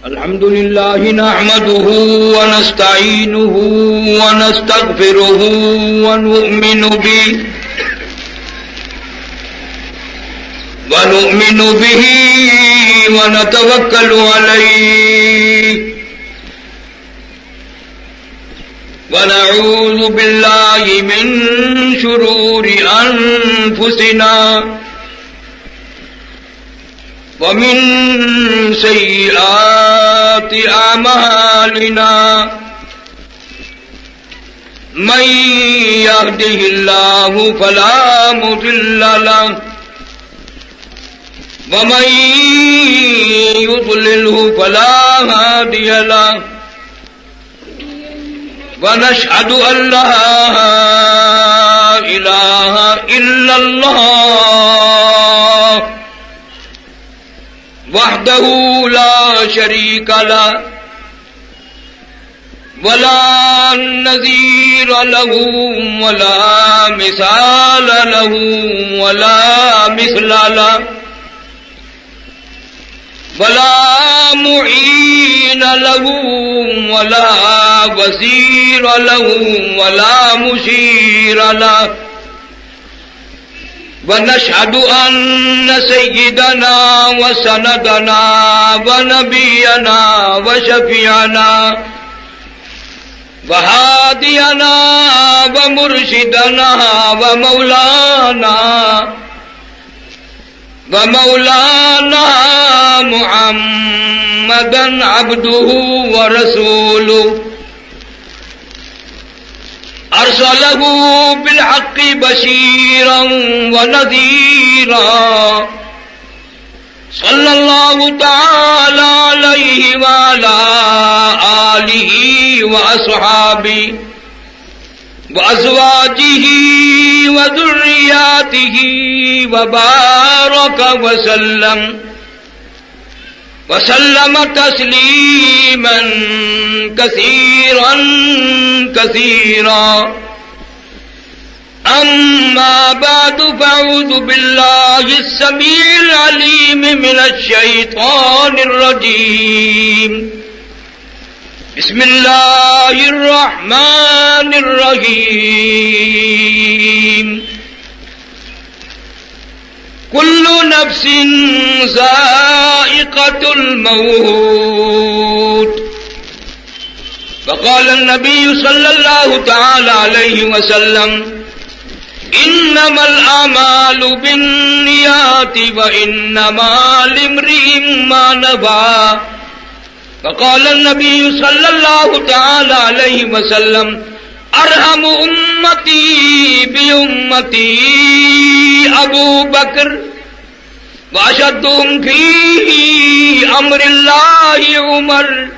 الحمد لله نحمده ونستعينه ونستغفره ونؤمن به ونتوكل عليه ونعوذ بالله من شرور أنفسنا ومن سيئات أعمالنا من يهده الله فلا مضل له ومن يضلله فلا هادي له ونشهد أن لا إله إلا الله وحده لا شريك له ولا نظير له ولا مثال له ولا مثل له ولا معين له ولا وزير له ولا مشير له ونشهد أن سيدنا وسندنا ونبينا وشفيعنا وهادينا ومرشدنا ومولانا محمدا عبده ورسوله أرسله بالحق بشيرا ونذيرا صلى الله تعالى عليه وعلى آله وأصحابه وأزواجه وذرياته وبارك وسلم تسليما كثيرا أما بعد فأعوذ بالله السميع العليم من الشيطان الرجيم بسم الله الرحمن الرحيم كل نفس ذائقة الموت وقال النبي صلى الله تعالى عليه وسلم إنما الأعمال بالنيات وإنما لامرئ ما نوى وقال النبي صلى الله تعالى عليه وسلم أرحم أمتي بأمتي أبو بكر وأشدهم في أمر الله عمر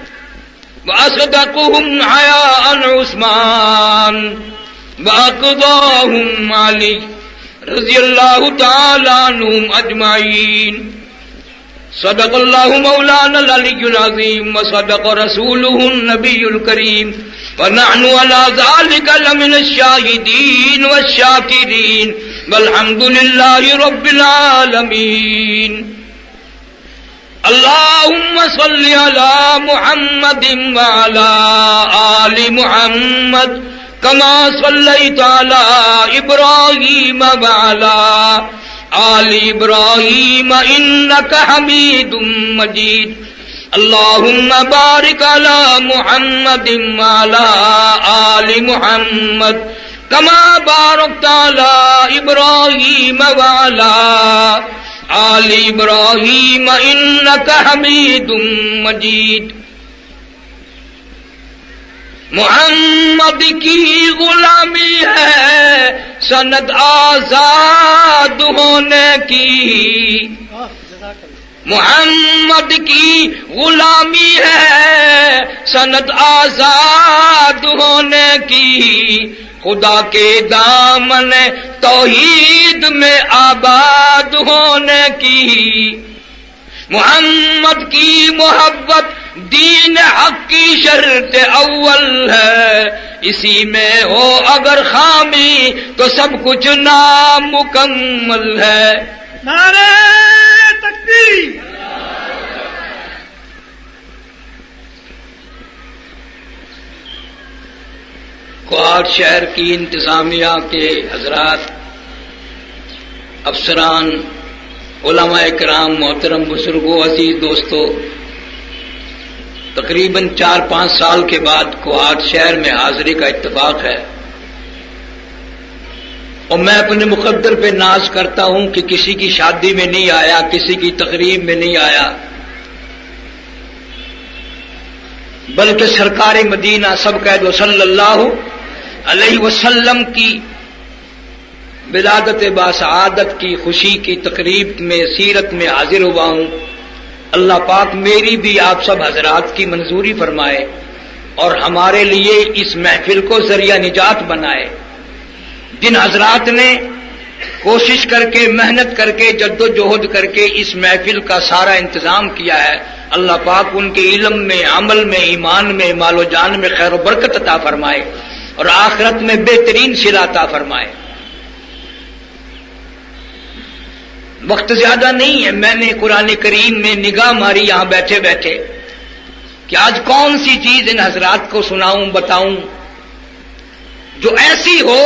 وأصدقهم حياء عثمان وأقضاهم علي رضي الله تعالى عنهم أجمعين صدق الله مولانا العلي العظيم وصدق رسوله النبي الكريم ونحن على ذلك لمن الشاهدين والشاكرين والحمد لله رب العالمين اللهم صل على محمد وعلى آل محمد كما صليت على إبراهيم وعلى آل إبراهيم إنك حميد مجيد اللهم بارك على محمد وعلى آل محمد كما باركت على إبراهيم وعلى آل إبراهيم إنك حميد مجيد محمد کی غلامی ہے سند آزاد ہونے کی محمد کی غلامی ہے سند آزاد ہونے کی خدا کے دامن توحید میں آباد ہونے کی محمد کی محبت دین حق کی شرط اول ہے اسی میں ہو اگر خامی تو سب کچھ نامکمل ہے. نعرہ تکبیر۔ کوہاٹ شہر کی انتظامیہ کے حضرات، افسران، علماء کرام، محترم بزرگوں، عزیز دوستو، تقریباً 4-5 سال کے بعد کوہاٹ شہر میں حاضری کا اتفاق ہے، اور میں اپنے مقدر پہ ناز کرتا ہوں کہ کسی کی شادی میں نہیں آیا، کسی کی تقریب میں نہیں آیا، بلکہ سرکار مدینہ سب کہہ دو صلی اللہ علیہ وسلم کی ولادت باسعادت کی خوشی کی تقریب میں، سیرت میں حاضر ہوا ہوں۔ اللہ پاک میری بھی آپ سب حضرات کی منظوری فرمائے اور ہمارے لیے اس محفل کو ذریعہ نجات بنائے۔ جن حضرات نے کوشش کر کے، محنت کر کے، جد و جہد کر کے اس محفل کا سارا انتظام کیا ہے، اللہ پاک ان کے علم میں، عمل میں، ایمان میں، مال و جان میں خیر و برکت عطا فرمائے اور آخرت میں بہترین صلہ عطا فرمائے۔ وقت زیادہ نہیں ہے، میں نے قرآن کریم میں نگاہ ماری یہاں بیٹھے بیٹھے کہ آج کون سی چیز ان حضرات کو سناؤں، بتاؤں جو ایسی ہو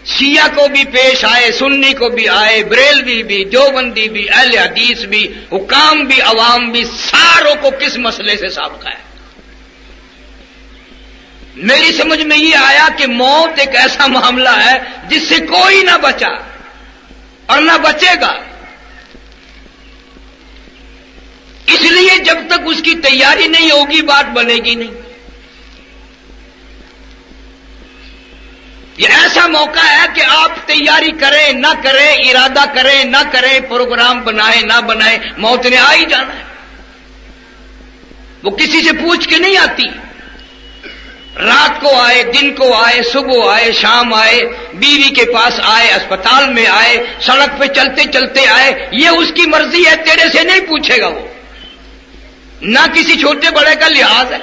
شیعہ کو بھی پیش آئے، سنی کو بھی آئے، بریلوی بھی، دیوبندی بھی، اہل حدیث بھی، حکام بھی، عوام بھی، ساروں کو کس مسئلے سے سابقہ ہے۔ میری سمجھ میں یہ آیا کہ موت ایک ایسا معاملہ ہے جس سے کوئی نہ بچا اور نہ بچے گا، اس لیے جب تک اس کی تیاری نہیں ہوگی بات بنے گی نہیں۔ یہ ایسا موقع ہے کہ آپ تیاری کریں نہ کریں، ارادہ کریں نہ کریں، پروگرام بنائیں نہ بنائیں، موت نے آ ہی جانا ہے۔ وہ کسی سے پوچھ کے نہیں آتی، رات کو آئے، دن کو آئے، صبح آئے، شام آئے، بیوی کے پاس آئے، اسپتال میں آئے، سڑک پہ چلتے چلتے آئے، یہ اس کی مرضی ہے، تیرے سے نہیں پوچھے گا وہ، نہ کسی چھوٹے بڑے کا لحاظ ہے۔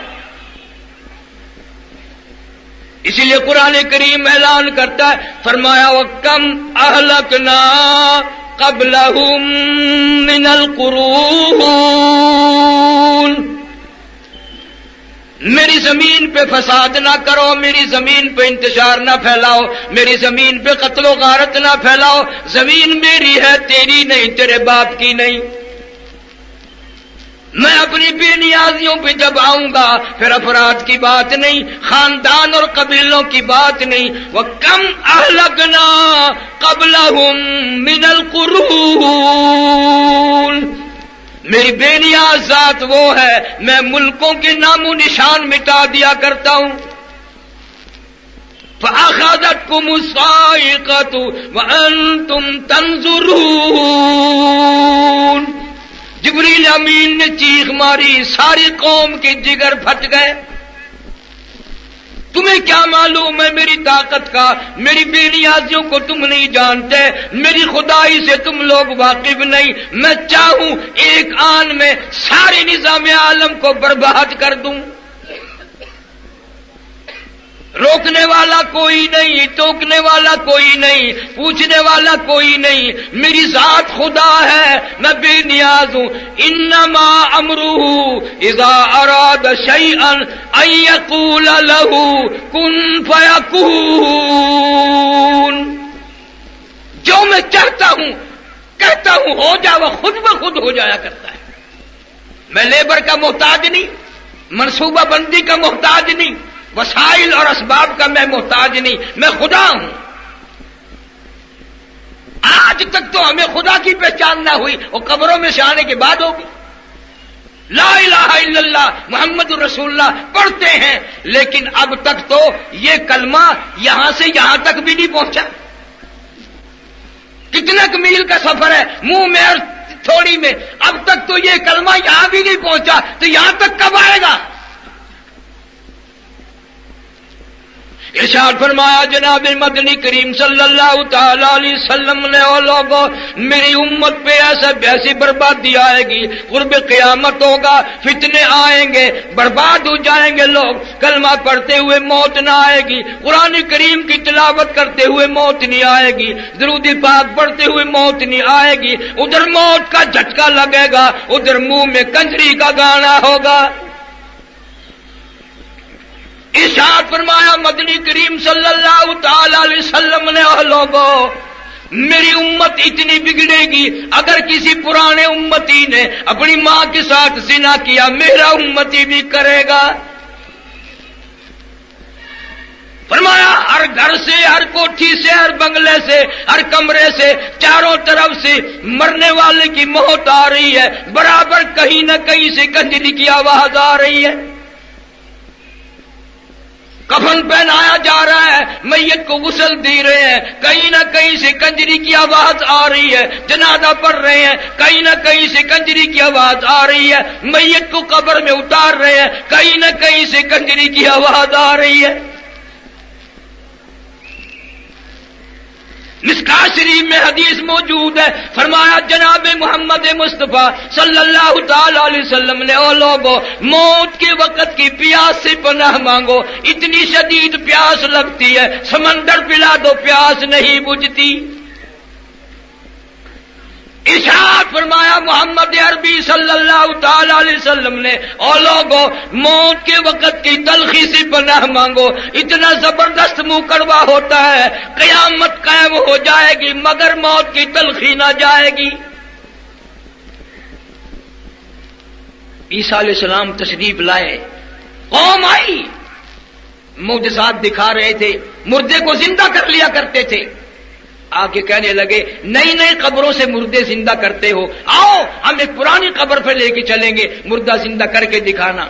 اسی لیے قرآن کریم اعلان کرتا ہے، فرمایا وَكَمْ أَهْلَكْنَا قَبْلَهُمْ مِنَ الْقُرُونِ، میری زمین پہ فساد نہ کرو، میری زمین پہ انتشار نہ پھیلاؤ، میری زمین پہ قتل و غارت نہ پھیلاؤ، زمین میری ہے، تیری نہیں، تیرے باپ کی نہیں۔ میں اپنی بے نیازیوں پہ جب آؤں گا پھر افراد کی بات نہیں، خاندان اور قبیلوں کی بات نہیں۔ وَكَمْ أَهْلَكْنَا قَبْلَهُمْ مِنَ الْقُرُونِ، میری بے نیاز ذات وہ ہے، میں ملکوں کے نام و نشان مٹا دیا کرتا ہوں۔ فَأَخَذَتْكُمُ الصَّاعِقَةُ وَأَنْتُمْ تَنظُرُونَ، جبریل امین نے چیخ ماری، ساری قوم کے جگر پھٹ گئے۔ تمہیں کیا معلوم ہے میری طاقت کا، میری بے نیازیوں کو تم نہیں جانتے، میری خدائی سے تم لوگ واقف نہیں۔ میں چاہوں ایک آن میں سارے نظام عالم کو برباد کر دوں، روکنے والا کوئی نہیں، ٹوکنے والا کوئی نہیں، پوچھنے والا کوئی نہیں۔ میری ذات خدا ہے، میں بے نیاز ہوں۔ انما امرہ اذا اراد شیئا ان یقول له کن فیکون، جو میں چاہتا ہوں کہتا ہوں ہو جا، وہ خود بخود ہو جایا کرتا ہے۔ میں لیبر کا محتاج نہیں، منصوبہ بندی کا محتاج نہیں، وسائل اور اسباب کا میں محتاج نہیں، میں خدا ہوں۔ آج تک تو ہمیں خدا کی پہچان نہ ہوئی، وہ قبروں میں سے آنے کے بعد ہوگی۔ لا الہ الا اللہ محمد رسول اللہ پڑھتے ہیں، لیکن اب تک تو یہ کلمہ یہاں سے یہاں تک بھی نہیں پہنچا۔ کتنا میل کا سفر ہے، منہ میں اور تھوڑی میں، اب تک تو یہ کلمہ یہاں بھی نہیں پہنچا، تو یہاں تک کب آئے گا؟ ارشاد فرمایا جناب مدنی کریم صلی اللہ تعالی علیہ وسلم نے، او لوگوں میری امت پہ ایسی بربادی آئے گی، قرب قیامت ہوگا، فتنے آئیں گے، برباد ہو جائیں گے لوگ، کلمہ پڑھتے ہوئے موت نہ آئے گی، قرآن کریم کی تلاوت کرتے ہوئے موت نہیں آئے گی، درود پاک پڑھتے ہوئے موت نہیں آئے گی، ادھر موت کا جھٹکا لگے گا، ادھر منہ میں کنجری کا گانا ہوگا۔ ارشاد فرمایا مدنی کریم صلی اللہ تعالی علیہ وسلم نے، او لوگوں میری امت اتنی بگڑے گی، اگر کسی پرانے امتی نے اپنی ماں کے ساتھ زنا کیا میرا امتی بھی کرے گا۔ فرمایا ہر گھر سے، ہر کوٹھی سے، ہر بنگلے سے، ہر کمرے سے، چاروں طرف سے مرنے والے کی موت آ رہی ہے، برابر کہیں نہ کہیں سے کنجری کی آواز آ رہی ہے، کفن پہنایا جا رہا ہے، میت کو غسل دے رہے ہیں، کہیں نہ کہیں سے کنجری کی آواز آ رہی ہے، جنازہ پڑھ رہے ہیں، کہیں نہ کہیں سے کنجری کی آواز آ رہی ہے، میت کو قبر میں اتار رہے ہیں، کہیں نہ کہیں سے کنجری کی آواز آ رہی ہے۔ مشکاہ شریف میں حدیث موجود ہے، فرمایا جناب محمد مصطفیٰ صلی اللہ تعالی علیہ وسلم نے، او لوگوں موت کے وقت کی پیاس سے پناہ مانگو، اتنی شدید پیاس لگتی ہے سمندر پلا دو پیاس نہیں بجھتی۔ ارشاد فرمایا محمد عربی صلی اللہ تعالی علیہ وسلم نے، او لوگوں موت کے وقت کی تلخی سے پناہ مانگو، اتنا زبردست منہ کڑوا ہوتا ہے، قیامت قائم ہو جائے گی مگر موت کی تلخی نہ جائے گی۔ عیسیٰ علیہ السلام تشریف لائے، قوم آئی، معجزات دکھا رہے تھے، مردے کو زندہ کر لیا کرتے تھے، آ کے کہنے لگے نئی نئی قبروں سے مردے زندہ کرتے ہو، آؤ ہم ایک پرانی قبر پہ لے کے چلیں گے، مردہ زندہ کر کے دکھانا۔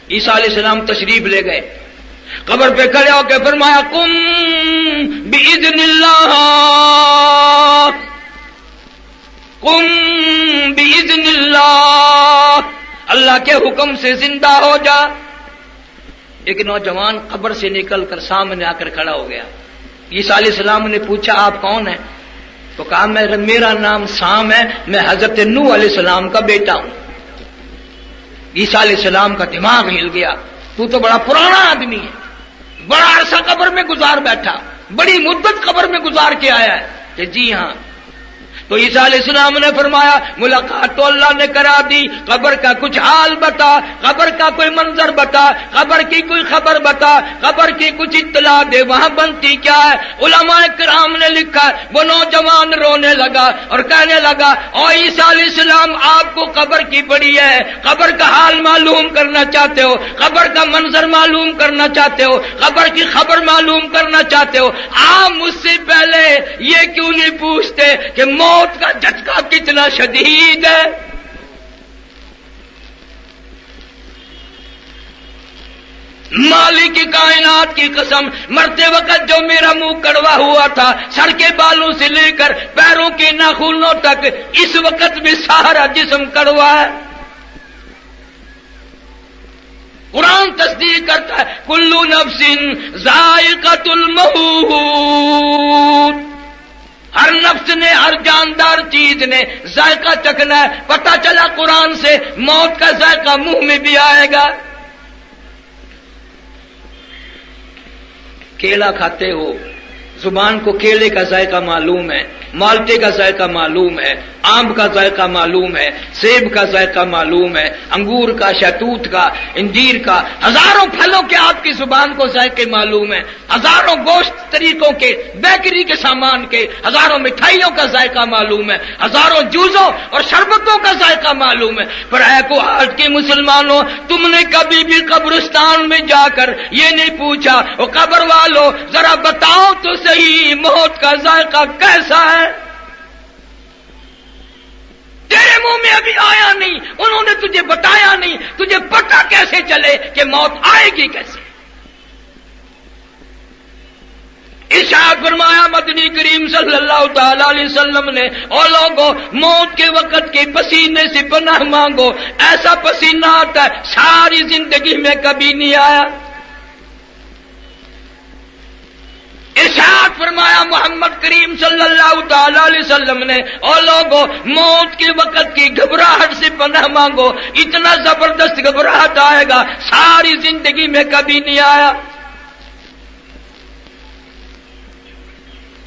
عیسیٰ علیہ السلام تشریف لے گئے، قبر پہ کھڑے ہو کے فرمایا قم بإذن اللہ، قم بإذن اللہ، اللہ کے حکم سے زندہ ہو جا۔ ایک نوجوان قبر سے نکل کر سامنے آ کر کھڑا ہو گیا۔ عیسیٰ علیہ السلام نے پوچھا آپ کون ہیں؟ تو کہا میرا نام سام ہے، میں حضرت نوح علیہ السلام کا بیٹا ہوں۔ عیسیٰ علیہ السلام کا دماغ ہل گیا، تو بڑا پرانا آدمی ہے، بڑا عرصہ قبر میں گزار بیٹھا، بڑی مدت قبر میں گزار کے آیا ہے کہ جی ہاں۔ تو عیسیٰ علیہ السلام نے فرمایا ملاقات تو اللہ نے کرا دی، قبر کا کچھ حال بتا، قبر کا کوئی منظر بتا، قبر کی کوئی خبر بتا، قبر کی کچھ اطلاع دے، وہاں بنتی کیا ہے۔ علماء کرام نے لکھا وہ نوجوان رونے لگا اور کہنے لگا او عیسیٰ علیہ السلام آپ کو قبر کی پڑی ہے، قبر کا حال معلوم کرنا چاہتے ہو، قبر کا منظر معلوم کرنا چاہتے ہو، قبر کی خبر معلوم کرنا چاہتے ہو، آپ مجھ سے پہلے یہ کیوں نہیں پوچھتے کہ موت کا جھٹکا کتنا شدید ہے۔ مالک کی کائنات کی قسم، مرتے وقت جو میرا منہ کڑوا ہوا تھا سر کے بالوں سے لے کر پیروں کے ناخنوں تک، اس وقت بھی سارا جسم کڑوا ہے۔ قرآن تصدیق کرتا ہے کلو نفس ذائقۃ الموت، ہر نفس نے، ہر جاندار چیز نے ذائقہ چکھنا ہے۔ پتہ چلا قرآن سے موت کا ذائقہ منہ میں بھی آئے گا۔ کیلا کھاتے ہو، زبان کو کیلے کا ذائقہ معلوم ہے، مالٹے کا ذائقہ معلوم ہے، آم کا ذائقہ معلوم ہے، سیب کا ذائقہ معلوم ہے، انگور کا، شہتوت کا، انجیر کا، ہزاروں پھلوں کے آپ کی زبان کو ذائقے معلوم ہے، ہزاروں گوشت طریقوں کے، بیکری کے سامان کے، ہزاروں مٹھائیوں کا ذائقہ معلوم ہے، ہزاروں جوسوں اور شربتوں کا ذائقہ معلوم ہے۔ پر اے کو آج کے مسلمانوں، تم نے کبھی بھی قبرستان میں جا کر یہ نہیں پوچھا او قبر والو ذرا بتاؤ تو صحیح موت کا ذائقہ کیسا ہے؟ تیرے منہ میں ابھی آیا نہیں، انہوں نے تجھے بتایا نہیں، تجھے پتہ کیسے چلے کہ موت آئے گی کیسے؟ ارشاد فرمایا مدنی کریم صلی اللہ تعالی علیہ وسلم نے، او لوگوں موت کے وقت کے پسینے سے پناہ مانگو، ایسا پسینہ آتا ہے ساری زندگی میں کبھی نہیں آیا۔ ارشاد فرمایا محمد کریم صلی اللہ تعالی علیہ وسلم نے، اور لوگوں موت کے وقت کی گھبراہٹ سے پناہ مانگو، اتنا زبردست گھبراہٹ آئے گا ساری زندگی میں کبھی نہیں آیا۔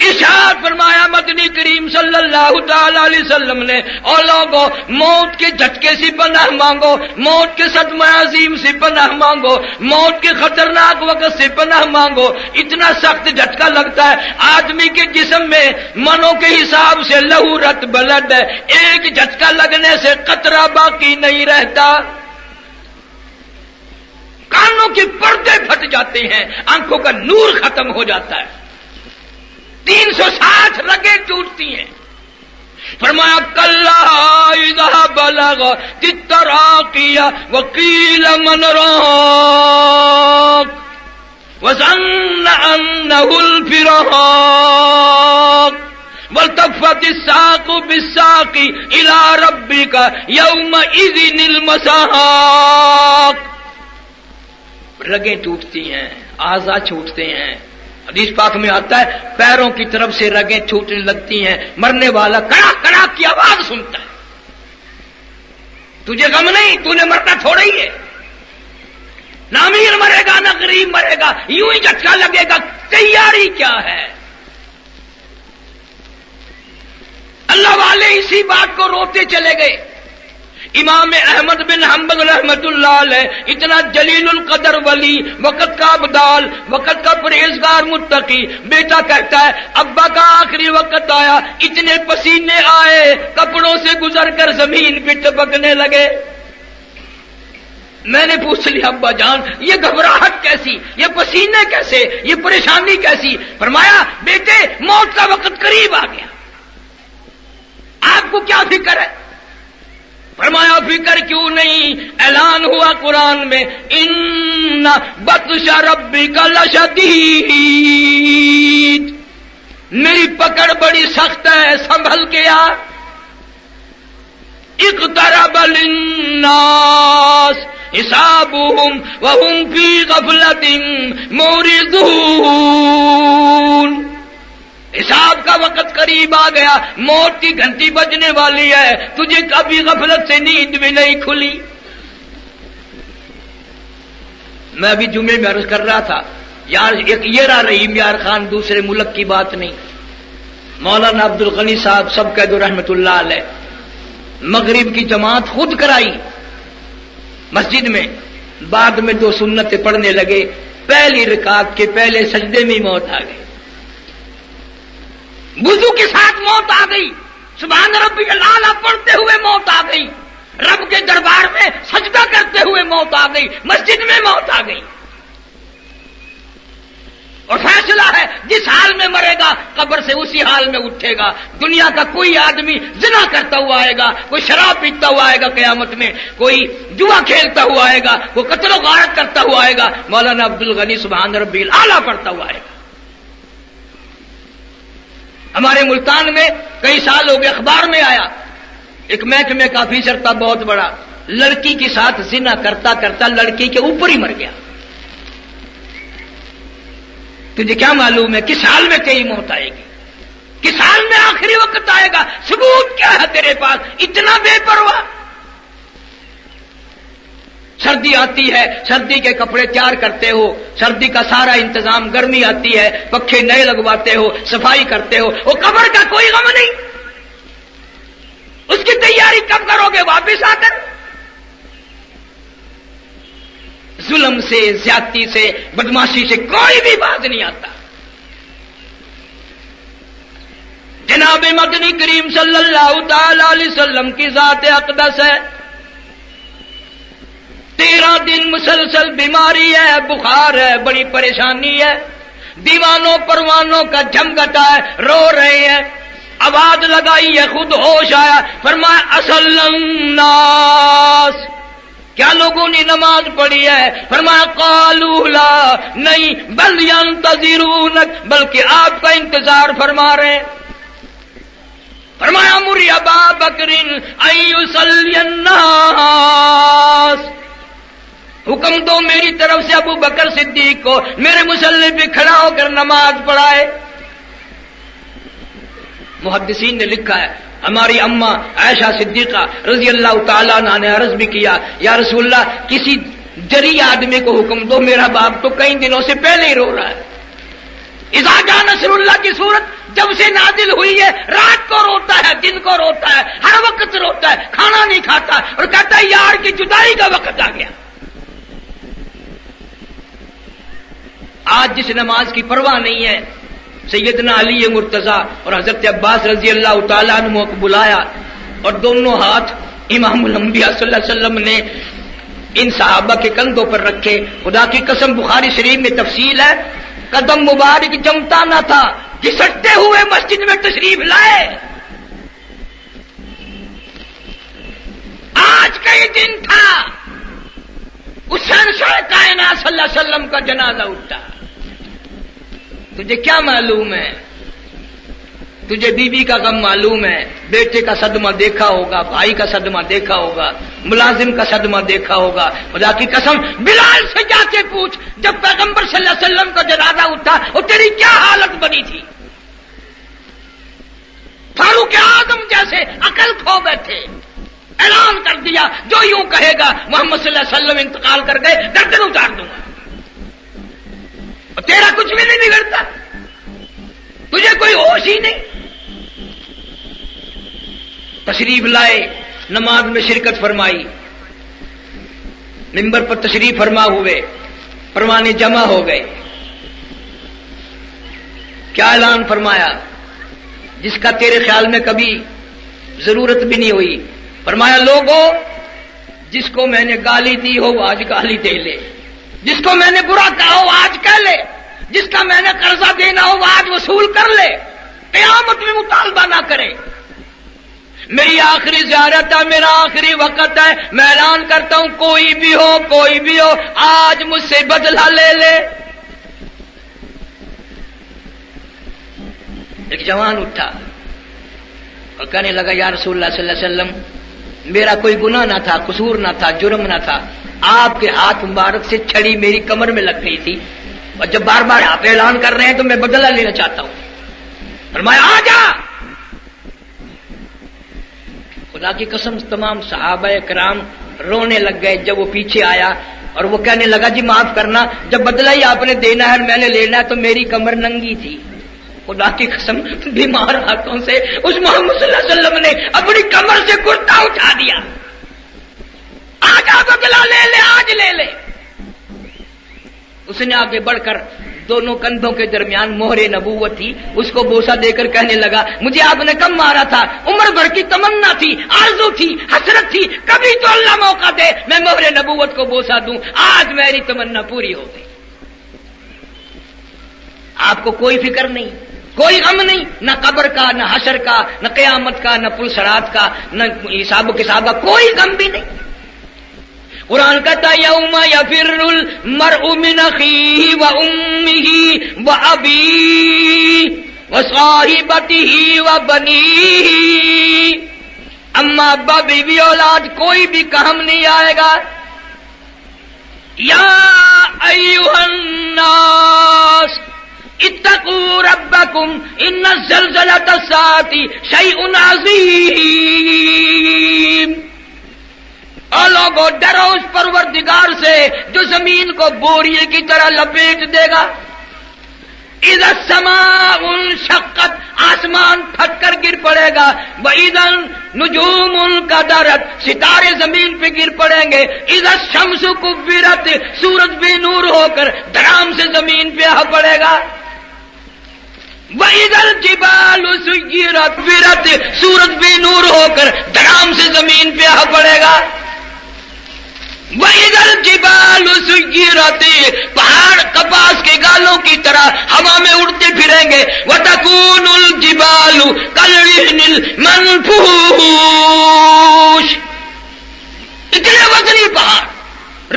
ارشاد فرمایا مدنی کریم صلی اللہ تعالی علیہ وسلم نے، اور لوگوں موت کے جھٹکے سے پناہ مانگو، موت کے صدمہ عظیم سے پناہ مانگو، موت کے خطرناک وقت سے پناہ مانگو۔ اتنا سخت جھٹکا لگتا ہے، آدمی کے جسم میں منوں کے حساب سے لہو رت بلڈ ہے، ایک جھٹکا لگنے سے قطرہ باقی نہیں رہتا، کانوں کے پردے پھٹ جاتے ہیں، آنکھوں کا نور ختم ہو جاتا ہے، 360 رگیں ٹوٹتی ہیں۔ فرمایا کلا اذا بلغ التراقی وقیل من راق وظن انه الفراق والتفت الساق بالساق الى ربك يومئذ المساق۔ رگیں ٹوٹتی ہیں، اعضاء چھوٹتے ہیں، حدیث پاک میں آتا ہے پیروں کی طرف سے رگیں چھوٹنے لگتی ہیں، مرنے والا کڑاک کڑاک کی آواز سنتا ہے۔ تجھے غم نہیں، تو نے مرنا تھوڑا ہی ہے، نہ امیر مرے گا نہ غریب مرے گا، یوں ہی جھٹکا لگے گا، تیاری کیا ہے؟ اللہ والے اسی بات کو روتے چلے گئے۔ امام احمد بن حنبل رحمت اللہ علیہ اتنا جلیل القدر ولی، وقت کا ابدال، وقت کا پرہیزگار متقی، بیٹا کہتا ہے ابا کا آخری وقت آیا، اتنے پسینے آئے کپڑوں سے گزر کر زمین پہ ٹپکنے لگے۔ میں نے پوچھ لیا ابا جان یہ گھبراہٹ کیسی، یہ پسینے کیسے، یہ پریشانی کیسی؟ فرمایا بیٹے موت کا وقت قریب آ گیا، آپ کو کیا فکر ہے؟ فرمایا فکر کیوں نہیں، اعلان ہوا قرآن میں ان بطش ربک لشدید، میری پکڑ بڑی سخت ہے، سنبھل کے آ۔ اقترب للناس حسابهم وهم فی غفلۃ معرضون، حساب کا وقت قریب آ گیا، موت کی گھنٹی بجنے والی ہے، تجھے کبھی غفلت سے نیند بھی نہیں کھلی۔ میں ابھی جمعے میں عرض کر رہا تھا یار ایک یہ رحیم یار خان دوسرے ملک کی بات نہیں، مولانا عبد الغنی صاحب سب کہہ دو رحمت اللہ علیہ، مغرب کی جماعت خود کرائی مسجد میں، بعد میں 2 سنتیں پڑھنے لگے، پہلی رکعت کے پہلے سجدے میں موت آ گئی، وضو کے ساتھ موت آ گئی، سبحان ربی الاعلی پڑھتے ہوئے موت آ گئی، رب کے دربار میں سجدہ کرتے ہوئے موت آ گئی، مسجد میں موت آ گئی۔ اور فیصلہ ہے جس حال میں مرے گا قبر سے اسی حال میں اٹھے گا۔ دنیا کا کوئی آدمی زنا کرتا ہوا آئے گا، کوئی شراب پیتا ہوا آئے گا قیامت میں، کوئی جوا کھیلتا ہوا آئے گا، کوئی قتل و غارت کرتا ہوا آئے گا، مولانا عبد الغنی سبحان ربی الاعلی پڑھتا ہوا آئے گا۔ ہمارے ملتان میں کئی سال ہو گئے، اخبار میں آیا ایک محکمے کا آفیسر تھا بہت بڑا، لڑکی کے ساتھ زنا کرتا کرتا لڑکی کے اوپر ہی مر گیا۔ تجھے کیا معلوم ہے کس حال میں تیری موت آئے گی، کس حال میں آخری وقت آئے گا؟ ثبوت کیا ہے تیرے پاس؟ اتنا بے پرواہ۔ سردی آتی ہے، سردی کے کپڑے تیار کرتے ہو، سردی کا سارا انتظام، گرمی آتی ہے پکھے نئے لگواتے ہو، صفائی کرتے ہو، وہ قبر کا کوئی غم نہیں، اس کی تیاری کب کرو گے؟ واپس آ کر۔ ظلم سے، زیادتی سے، بدماشی سے کوئی بھی باز نہیں آتا۔ جناب مدنی کریم صلی اللہ تعالی علیہ وسلم کی ذات اقدس ہے، 13 دن مسلسل بیماری ہے، بخار ہے، بڑی پریشانی ہے، دیوانوں پروانوں کا جھمگٹا ہے، رو رہے ہیں، آواز لگائی ہے، خود ہوش آیا، فرمایا اصل الناس، کیا لوگوں نے نماز پڑھی ہے؟ فرمایا قالوا لا، نہیں، بل ينتظرونک، بلکہ آپ کا انتظار فرما رہے ہیں۔ فرمایا مری ابا بکر ان یصلی الناس، حکم دو میری طرف سے ابو بکر صدیق کو میرے مصلی پہ کھڑا ہو کر نماز پڑھائے۔ محدثین نے لکھا ہے ہماری اماں عائشہ صدیقہ رضی اللہ تعالیٰ عنہ نے عرض بھی کیا یا رسول اللہ کسی جری آدمی کو حکم دو، میرا باپ تو کئی دنوں سے پہلے ہی رو رہا ہے۔ اذا جاء نصر اللہ کی صورت جب سے نازل ہوئی ہے، رات کو روتا ہے، دن کو روتا ہے، ہر وقت روتا ہے، کھانا نہیں کھاتا اور کہتا ہے یار کی جدائی کا وقت آ گیا۔ آج جس نماز کی پرواہ نہیں ہے، سیدنا علی مرتضیٰ اور حضرت عباس رضی اللہ تعالیٰ عنہ کو بلایا اور دونوں ہاتھ امام الانبیاء صلی اللہ علیہ وسلم نے ان صحابہ کے کندھوں پر رکھے۔ خدا کی قسم بخاری شریف میں تفصیل ہے، قدم مبارک جمتا نہ تھا، گھسٹتے ہوئے مسجد میں تشریف لائے۔ آج کا یہ دن تھا، حسین شاہ کائنات صلی اللہ علیہ وسلم کا جنازہ اٹھا۔ تجھے کیا معلوم ہے؟ تجھے بیوی کا غم معلوم ہے، بیٹے کا صدمہ دیکھا ہوگا، بھائی کا صدمہ دیکھا ہوگا، ملازم کا صدمہ دیکھا ہوگا۔ خدا کی قسم بلال سے جا کے پوچھ جب پیغمبر صلی اللہ علیہ وسلم کا جنازہ اٹھا اور تیری کیا حالت بنی تھی؟ فاروق اعظم جیسے عقل کھو بیٹھے، اعلان کر دیا جو یوں کہے گا محمد صلی اللہ علیہ وسلم انتقال کر گئے گردن اتار دوں گا، اور تیرا کچھ بھی نہیں بگڑتا، تجھے کوئی ہوش ہی نہیں۔ تشریف لائے، نماز میں شرکت فرمائی، منبر پر تشریف فرما ہوئے، پروانے جمع ہو گئے۔ کیا اعلان فرمایا جس کا تیرے خیال میں کبھی ضرورت بھی نہیں ہوئی؟ فرمایا لوگوں جس کو میں نے گالی دی ہو وہ آج گالی دے لے، جس کو میں نے برا کہا ہو آج کہہ لے، جس کا میں نے قرضہ دینا ہو وہ آج وصول کر لے، قیامت میں مطالبہ نہ کرے۔ میری آخری زیارت ہے، میرا آخری وقت ہے، میں اعلان کرتا ہوں کوئی بھی ہو آج مجھ سے بدلہ لے لے۔ ایک جوان اٹھا اور کہنے لگا یا رسول اللہ صلی اللہ علیہ وسلم میرا کوئی گناہ نہ تھا، قصور نہ تھا، جرم نہ تھا، آپ کے ہاتھ مبارک سے چھڑی میری کمر میں لگ گئی تھی اور جب بار بار آپ اعلان کر رہے ہیں تو میں بدلہ لینا چاہتا ہوں۔ فرمایا آ جا۔ خدا کی قسم تمام صحابہ کرام رونے لگ گئے جب وہ پیچھے آیا اور وہ کہنے لگا جی معاف کرنا، جب بدلہ ہی آپ نے دینا ہے میں نے لینا ہے تو میری کمر ننگی تھی۔ خدا کی قسم بیمار ہاتھوں سے اس محمد صلی اللہ علیہ وسلم نے اپنی کمر سے کرتا اٹھا دیا۔ آج بدلہ لے لے، آج لے لے۔ اس نے آگے بڑھ کر دونوں کندھوں کے درمیان مہر نبوت تھی، اس کو بوسہ دے کر کہنے لگا مجھے آپ نے کم مارا تھا، عمر بھر کی تمنا تھی، آرزو تھی، حسرت تھی، کبھی تو اللہ موقع دے میں مہر نبوت کو بوسہ دوں، آج میری تمنا پوری ہو گئی۔ آپ کو کوئی فکر نہیں، کوئی غم نہیں، نہ قبر کا، نہ حشر کا، نہ قیامت کا، نہ پل صراط کا، نہ حساب و کتاب کا، کوئی غم بھی نہیں۔ قرآن کہتا یوم یفر المرء من اخیہ وامہ وابیہ وصاحبتہ وبنیہ، اما ابا بیوی اولاد کوئی بھی کام نہیں آئے گا۔ یا ایھا الناس اتقوا ربکم ان زلزلۃ الساعۃ شیء عظیم۔ اور لوگوں ڈرو اس پروردگار سے جو زمین کو بوریے کی طرح لپیٹ دے گا۔ اذا السماء انشقت، آسمان پھٹ کر گر پڑے گا۔ واذا النجوم انکدرت، ستارے زمین پہ گر پڑیں گے۔ اذا الشمس کورت، سورج بے نور ہو کر دھڑام سے زمین پہ آ پڑے گا۔ وَإِذَا الْجِبَالُ سُيِّرَتْ، سورج بے نور ہو کر دھڑام سے زمین پہ آ پڑے گا۔ وَإِذَا الْجِبَالُ سُيِّرَتْ، پہاڑ کپاس کے گالوں کی طرح ہوا میں اڑتے پھریں گے۔ وَتَكُونُ الْجِبَالُ كَالْعِهْنِ الْمَنْفُوشِ، اتنے وزنی پہاڑ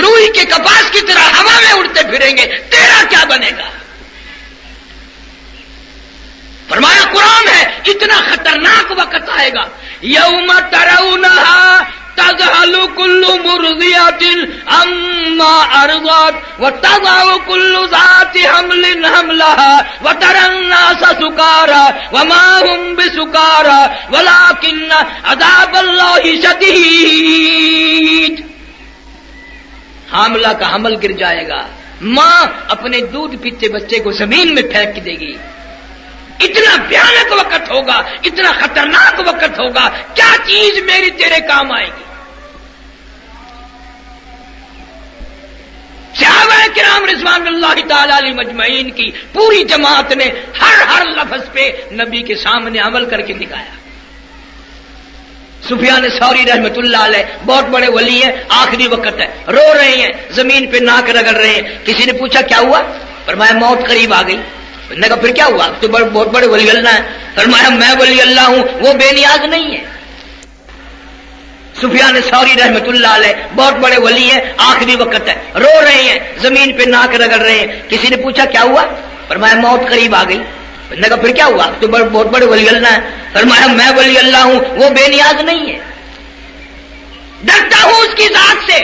روئی کے کپاس کی طرح ہوا میں اڑتے پھریں گے، تیرا کیا بنے گا؟ فرمایا قرآن ہے اتنا خطرناک وقت آئے گا، یوم ترونہا تذهل كل مرضعة عما أرضعت وتضع كل ذات حمل حملها وترى الناس سكارى وما هم بسكارى ولكن عذاب الله شديد. حاملہ کا حمل گر جائے گا، ماں اپنے دودھ پیتے بچے کو زمین میں پھینک دے گی. اتنا بھیانک وقت ہوگا، اتنا خطرناک وقت ہوگا، کیا چیز میری تیرے کام آئے گی؟ صحابہ کرام رضوان اللہ تعالی علیہ مجمعین کی پوری جماعت نے ہر لفظ پہ نبی کے سامنے عمل کر کے دکھایا. سفیان ثوری رحمۃ اللہ علیہ بہت بڑے ولی ہیں، آخری وقت ہے، رو رہے ہیں، زمین پہ ناک رگڑ رہے ہیں. کسی نے پوچھا کیا ہوا؟ فرمایا موت قریب آ گئی. نے کہا پھر کیا ہوا؟ تو بہت بڑے ولی اللہ ہیں. فرمایا میں ولی اللہ ہوں، وہ بے نیاز نہیں ہے. سفیان ثوری رحمۃ اللہ علیہ بہت بڑے ولی ہیں، آخری وقت ہے، رو رہے ہیں، زمین پہ ناک رگڑ رہے ہیں. کسی نے پوچھا کیا ہوا؟ فرمایا موت قریب آ گئی. نے کہا پھر کیا ہوا؟ تو بہت بڑے ولی اللہ ہیں. فرمایا میں ولی اللہ ہوں، وہ بے نیاز نہیں ہے. ڈرتا ہوں اس کی ذات سے.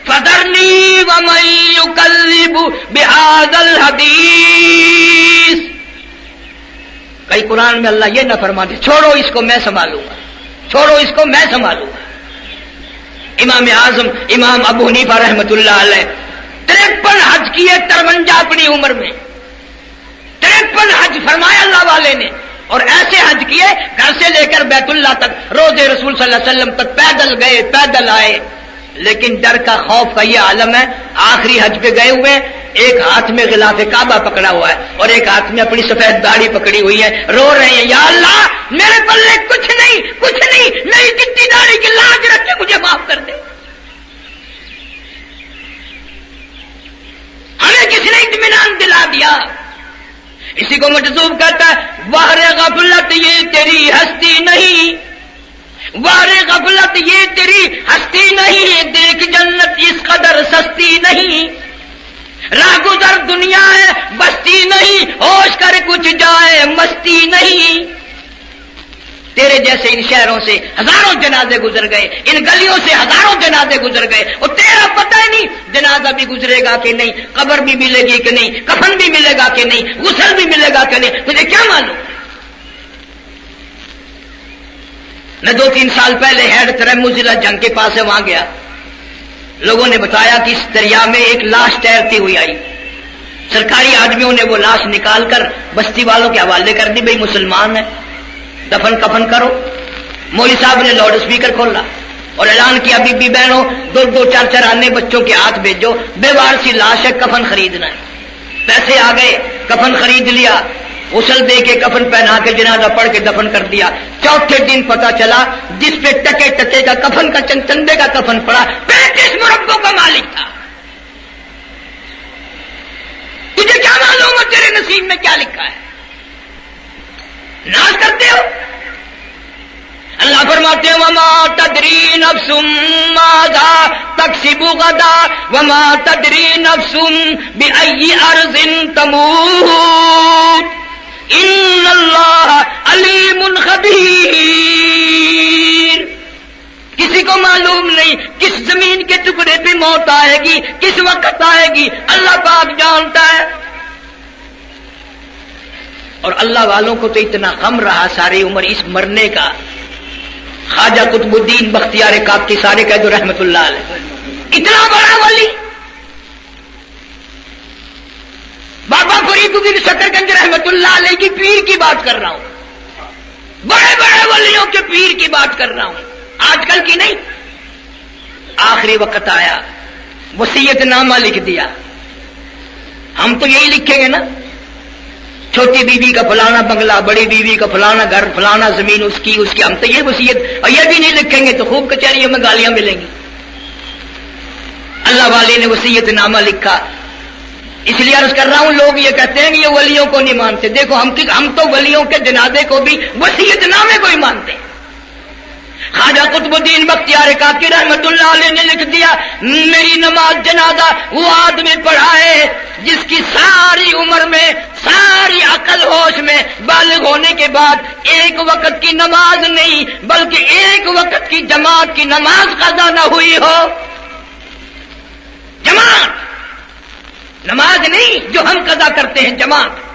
فذرنی ومن یکذب بہذا الحدیث. کئی قرآن میں اللہ یہ نہ فرماتے چھوڑو اس کو میں سنبھالوں گا، چھوڑو اس کو میں سنبھالوں گا. امام اعظم امام ابو حنیفہ رحمۃ اللہ علیہ 53 حج کیے 53 اپنی عمر میں. 53 حج فرمایا اللہ والے نے، اور ایسے حج کیے گھر سے لے کر بیت اللہ تک، روضے رسول صلی اللہ علیہ وسلم تک پیدل گئے، پیدل آئے. لیکن ڈر کا خوف کا یہ عالم ہے. آخری حج پہ گئے ہوئے، ایک ہاتھ میں غلاف کعبہ پکڑا ہوا ہے اور ایک ہاتھ میں اپنی سفید داڑھی پکڑی ہوئی ہے، رو رہے ہیں یا اللہ میرے پلے کچھ نہیں، میری کتنی داڑھی کی لاج رکھ کے مجھے معاف کر دے. ہمیں کس نے اطمینان دلا دیا؟ اسی کو مجذوب کہتا ہے وہر غفلت یہ تیری ہستی نہیں، وہر غفلت یہ تیری ہستی نہیں، دیکھ جنت اس قدر سستی نہیں، راہ گزر دنیا ہے بستی نہیں، ہوش کر کچھ جائے مستی نہیں. تیرے جیسے ان شہروں سے ہزاروں جنازے گزر گئے، ان گلیوں سے ہزاروں جنازے گزر گئے، اور تیرا پتہ ہی نہیں جنازہ بھی گزرے گا کہ نہیں، قبر بھی ملے گی کہ نہیں، کفن بھی ملے گا کہ نہیں، غسل بھی ملے گا کہ نہیں، تجھے کیا معلوم؟ میں 2-3 سال پہلے ہیڈ ترمزلہ جنگ کے پاس ہے، وہاں گیا. لوگوں نے بتایا کہ اس دریا میں ایک لاش تیرتی ہوئی آئی. سرکاری آدمیوں نے وہ لاش نکال کر بستی والوں کے حوالے کر دی، بھئی مسلمان ہے، دفن کفن کرو. مولوی صاحب نے لاؤڈ اسپیکر کھولا اور اعلان کیا بی بی بہنوں 2-2 4-4 آنے بچوں کے ہاتھ بھیجو، بیوار سی لاش ہے، کفن خریدنا ہے. پیسے آ گئے، کفن خرید لیا، غسل دے کے کفن پہنا کے جنازہ پڑھ کے دفن کر دیا. چوتھے دن پتا چلا جس پہ ٹکے کا کفن کا چندے کا کفن پڑا 35 مربوں کا مالک تھا. تجھے کیا معلوم ہے تیرے نصیب میں کیا لکھا ہے؟ ناز کرتے ہو. اللہ فرماتے ہیں وما تدری نفس ماذا تکسب غدا وما تدری نفس بأي ارض تموت ان اللہ علیم خبیر. کسی کو معلوم نہیں کس زمین کے ٹکڑے پہ موت آئے گی، کس وقت آئے گی، اللہ پاک جانتا ہے. اور اللہ والوں کو تو اتنا غم رہا ساری عمر اس مرنے کا. خواجہ قطب الدین بختیار کاکی سارے کہہ دو رحمت اللہ علیہ، اتنا بڑا ولی. بابا فرید الدین شکرگنج رحمت اللہ علیہ کی پیر کی بات کر رہا ہوں، بڑے بڑے ولیوں کے پیر کی بات کر رہا ہوں، آج کل کی نہیں. آخری وقت آیا، وصیت نامہ لکھ دیا. ہم تو یہی لکھیں گے نا، چھوٹی بیوی کا فلانا بنگلہ، بڑی بیوی کا فلانا گھر، فلانا زمین اس کی. ہم تو یہ وصیت، اور یہ بھی نہیں لکھیں گے تو خوب کچہریوں میں گالیاں ملیں گی. اللہ والے نے وصیت نامہ لکھا. اس لیے عرض کر رہا ہوں لوگ یہ کہتے ہیں کہ یہ ولیوں کو نہیں مانتے. دیکھو ہم تو ولیوں کے جنازے کو بھی وصیت نامے کو ہی مانتے ہیں. خواجہ قطب الدین بختیار کاکی رحمت اللہ علیہ نے لکھ دیا میری نماز جنازہ وہ آدمی پڑھا ہے جس کی ساری عمر میں ساری عقل ہوش میں بالغ ہونے کے بعد ایک وقت کی نماز نہیں بلکہ ایک وقت کی جماعت کی نماز قضا نہ ہوئی ہو. جماعت نماز نہیں جو ہم قضا کرتے ہیں، جماعت.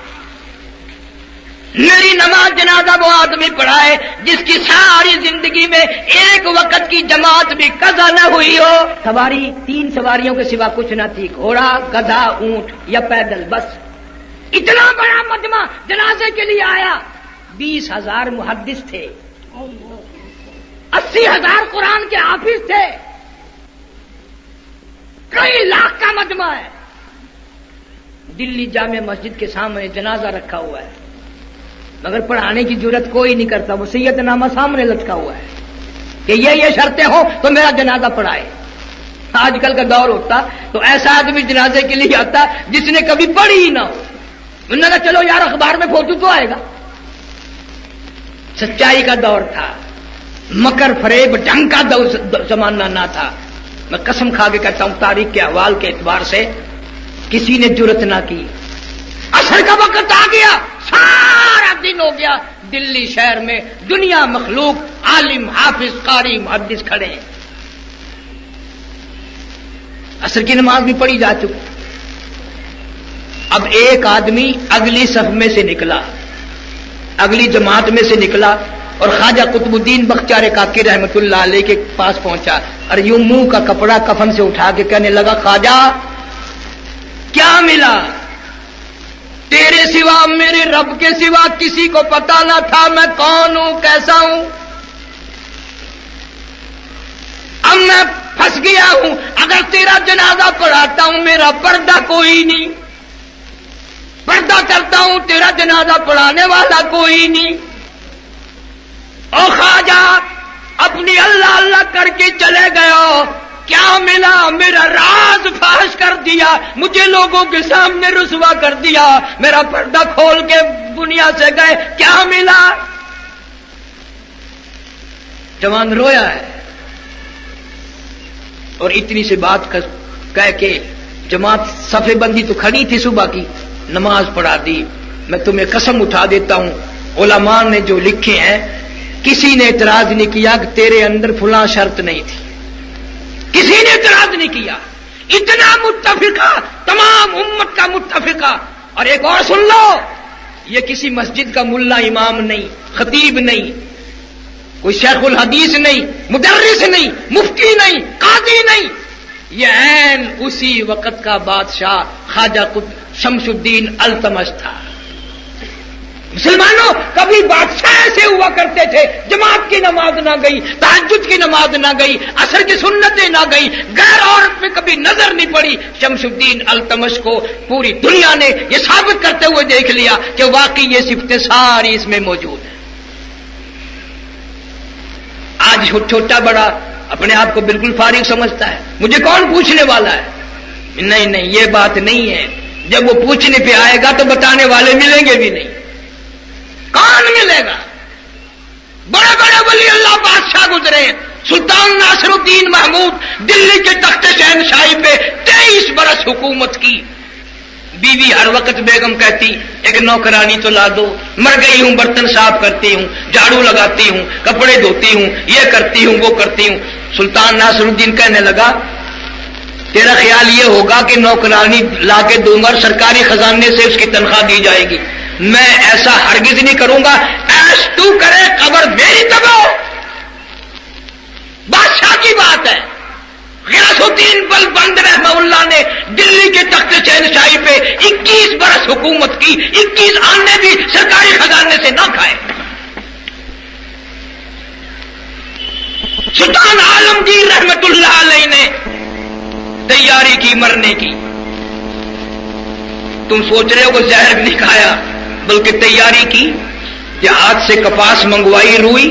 میری نماز جنازہ وہ آدمی پڑھا ہے جس کی ساری زندگی میں ایک وقت کی جماعت بھی قضا نہ ہوئی ہو. سواری 3 سواریوں کے سوا کچھ نہ تھی، گھوڑا، گدھا، اونٹ یا پیدل، بس. اتنا بڑا مجمع جنازے کے لیے آیا. 20,000 محدث تھے، 80,000 قرآن کے حافظ تھے، کئی لاکھ کا مجمع ہے. دلی جامع مسجد کے سامنے جنازہ رکھا ہوا ہے، مگر پڑھانے کی ضرورت کوئی نہیں کرتا. وصیت نامہ سامنے لٹکا ہوا ہے کہ یہ شرطیں ہوں تو میرا جنازہ پڑھائے. آج کل کا دور ہوتا تو ایسا آدمی جنازے کے لیے آتا جس نے کبھی پڑھی ہی نہ ہو. انہوں نے کہا چلو یار اخبار میں فوٹو تو آئے گا. سچائی کا دور تھا، مکر فریب ڈھنگ کا زمانہ نہ تھا. میں قسم کھا کے کہتا ہوں تاریخ کے احوال کے اعتبار سے کسی نے جرت نہ کی. عصر کا وقت آ گیا، سارا دن ہو گیا، دلی شہر میں دنیا مخلوق عالم حافظ قاری محدث کھڑے ہیں. عصر کی نماز بھی پڑھی جا چکی. اب ایک آدمی اگلی صف میں سے نکلا، اگلی جماعت میں سے نکلا اور خواجہ قطب الدین بختیار کاکی رحمت اللہ علیہ کے پاس پہنچا اور یوں منہ کا کپڑا کفن سے اٹھا کے کہنے لگا خواجہ کیا ملا؟ تیرے سوا میرے رب کے سوا کسی کو پتا نہ تھا میں کون ہوں، کیسا ہوں. اب میں پھنس گیا ہوں. اگر تیرا جنازہ پڑھاتا ہوں میرا پردہ کوئی نہیں، پردہ کرتا ہوں تیرا جنازہ پڑھانے والا کوئی نہیں. او خواجہ اپنی اللہ اللہ کر کے چلے گئے ہو، کیا ملا؟ میرا راز فاش کر دیا، مجھے لوگوں کے سامنے رسوا کر دیا، میرا پردہ کھول کے دنیا سے گئے، کیا ملا؟ جوان رویا ہے اور اتنی سی بات کہہ کے جماعت صفے بندی تو کھڑی تھی، صبح کی نماز پڑھا دی. میں تمہیں قسم اٹھا دیتا ہوں علماء نے جو لکھے ہیں کسی نے اعتراض نہیں کیا کہ تیرے اندر فلاں شرط نہیں تھی، کسی نے اعتراض نہیں کیا. اتنا متفقہ، تمام امت کا متفقہ. اور ایک اور سن لو، یہ کسی مسجد کا ملا امام نہیں، خطیب نہیں، کوئی شیخ الحدیث نہیں، مدرس نہیں، مفتی نہیں، قاضی نہیں، یہ عین اسی وقت کا بادشاہ خواجہ شمس الدین التمش تھا. مسلمانوں کبھی بادشاہ ایسے ہوا کرتے تھے، جماعت کی نماز نہ گئی، تہجد کی نماز نہ گئی، عصر کی سنتیں نہ گئی، غیر عورت میں کبھی نظر نہیں پڑی. شمس الدین التمش کو پوری دنیا نے یہ ثابت کرتے ہوئے دیکھ لیا کہ واقعی یہ صفتیں ساری اس میں موجود ہیں. آج چھوٹا بڑا اپنے آپ کو بالکل فارغ سمجھتا ہے، مجھے کون پوچھنے والا ہے. نہیں نہیں، یہ بات نہیں ہے. جب وہ پوچھنے پہ آئے گا تو بتانے والے ملیں گے بھی نہیں. کون ملے گا؟ بڑے بڑے ولی اللہ بادشاہ گزرے. سلطان ناصر الدین محمود دلی کے تخت شہنشاہی پہ 23 برس حکومت کی. بیوی ہر وقت بیگم کہتی ایک نوکرانی تو لا دو، مر گئی ہوں، برتن صاف کرتی ہوں، جھاڑو لگاتی ہوں، کپڑے دھوتی ہوں، یہ کرتی ہوں، وہ کرتی ہوں. سلطان ناصر الدین کہنے لگا تیرا خیال یہ ہوگا کہ نوکرانی لا کے دوں گا اور سرکاری خزانے سے اس کی تنخواہ دی جائے گی. میں ایسا ہرگز نہیں کروں گا. ایش تو کرے قبر میری تباہ. بادشاہ کی بات ہے. غیاث الدین بلبند رحمہ اللہ نے دلی کے تخت شہنشاہی پہ 21 برس حکومت کی، 21 آنے بھی سرکاری خزانے سے نہ کھائے. سلطان عالمگیر رحمت اللہ علیہ نے تیاری کی مرنے کی. تم سوچ رہے ہو کہ زہر نہیں کھایا، بلکہ تیاری کی. ہاتھ سے کپاس منگوائی، روئی،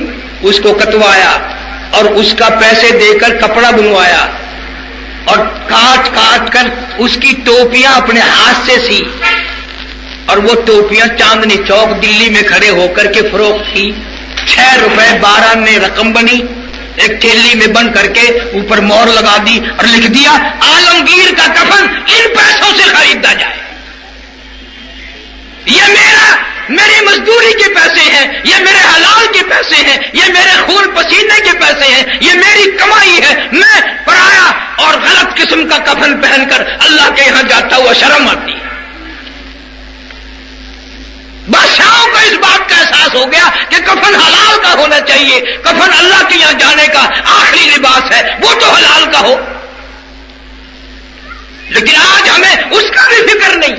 اس کو کٹوایا اور اس کا پیسے دے کر کپڑا بنوایا اور کاٹ کاٹ کر اس کی ٹوپیاں اپنے ہاتھ سے سی اور وہ ٹوپیاں چاندنی چوک دلی میں کھڑے ہو کر کے فروخت کی. 6 روپے 12 میں رقم بنی ایک تھیلی میں بند کر کے اوپر مہر لگا دی اور لکھ دیا عالمگیر کا کفن ان پیسوں سے خریدا جائے. یہ میری مزدوری کے پیسے ہیں، یہ میرے حلال کے پیسے ہیں، یہ میرے خون پسینے کے پیسے ہیں، یہ میری کمائی ہے. میں پرایا اور غلط قسم کا کفن پہن کر اللہ کے یہاں جاتا ہوا شرم آتی ہے. بادشاہوں کو اس بات کا احساس ہو گیا کہ کفن حلال کا ہونا چاہیے، کفن اللہ کے یہاں جانے کا آخری لباس ہے، وہ تو حلال کا ہو. لیکن آج ہمیں اس کا بھی فکر نہیں.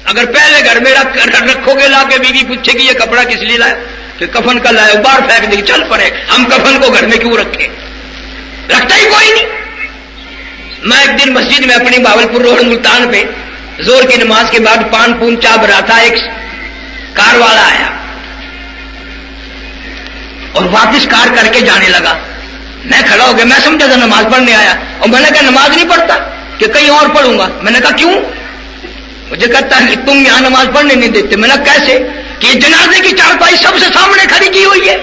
اگر پہلے گھر میں رکھو گے لا کے، بیوی پوچھے گی یہ کپڑا کس لیے لایا، کہ کفن کا لایا، باہر پھینک دے چل پڑے. ہم کفن کو گھر میں کیوں رکھے، رکھتا ہی کوئی نہیں. میں ایک دن مسجد میں اپنی باولپور روڈ ملتان پہ زور کی نماز کے بعد پان پون چا رہا تھا. ایک کار والا آیا اور واپس کار کر کے جانے لگا. میں کھڑا ہو گیا، میں سمجھا تھا نماز پڑھنے آیا، اور میں نے کہا نماز نہیں پڑھتا، کہ کہیں اور پڑھوں گا. میں نے کہا کیوں؟ مجھے کہتا ہے تم یہاں نماز پڑھنے نہیں دیتے. میں نے کہا کیسے؟ کہ جنازے کی چارپائی سب سے سامنے کھڑی کی ہوئی ہے.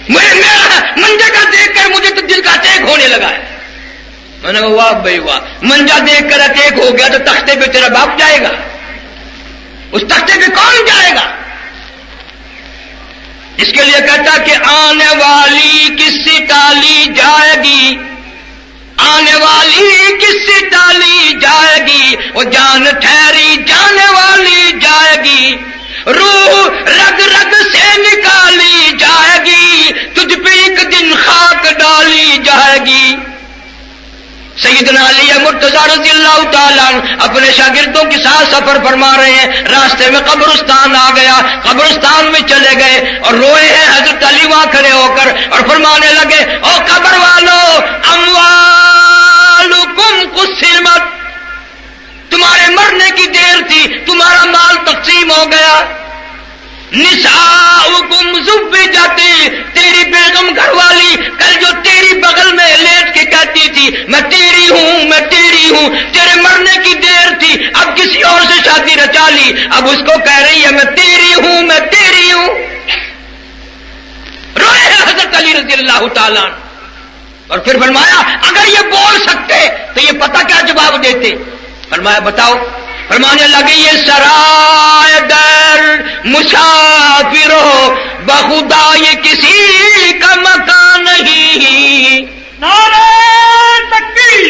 میرا منجے کا دیکھ کر مجھے تو دل کا اٹیک ہونے لگا ہے. میں نے کہا واہ بھائی واہ، منجا دیکھ کر اٹیک ہو گیا تو تختے پہ تیرا باپ جائے گا، اس تختے پہ کون جائے گا؟ اس کے لیے کہتا کہ آنے والی کس سے ٹالی جائے گی، آنے والی کس سے ٹالی جائے گی، وہ جان ٹھہری جانے والی جائے گی، روح رگ رگ سے نکالی جائے گی، تجھ پہ ایک دن خاک ڈالی جائے گی. سیدنا علی مرتضیٰ رضی اللہ تعالیٰ اپنے شاگردوں کے ساتھ سفر فرما رہے ہیں. راستے میں قبرستان آ گیا، قبرستان میں چلے گئے اور روئے ہیں. حضرت علی وہاں کھڑے ہو کر اور فرمانے لگے او قبر والو اموالکم قسمت، تمہارے مرنے کی دیر تھی، تمہارا مال تقسیم ہو گیا. نساؤکم زوجت، تیری بیگم گھر والی کل جو تیری بغل میں لیٹ کے کہتی تھی میں تیری ہوں میں تیری ہوں، تیرے مرنے کی دیر تھی، اب کسی اور سے شادی رچا لی، اب اس کو کہہ رہی ہے میں تیری ہوں میں تیری ہوں. روئے حضرت علی رضی اللہ تعالیٰ. اور پھر فرمایا اگر یہ بول سکتے تو یہ پتہ کیا جواب دیتے؟ فرمایا بتاؤ. فرمانے لگے یہ سرائے در مسافرو بخدا یہ کسی کا مکان نہیں. نعرہ تکبیر.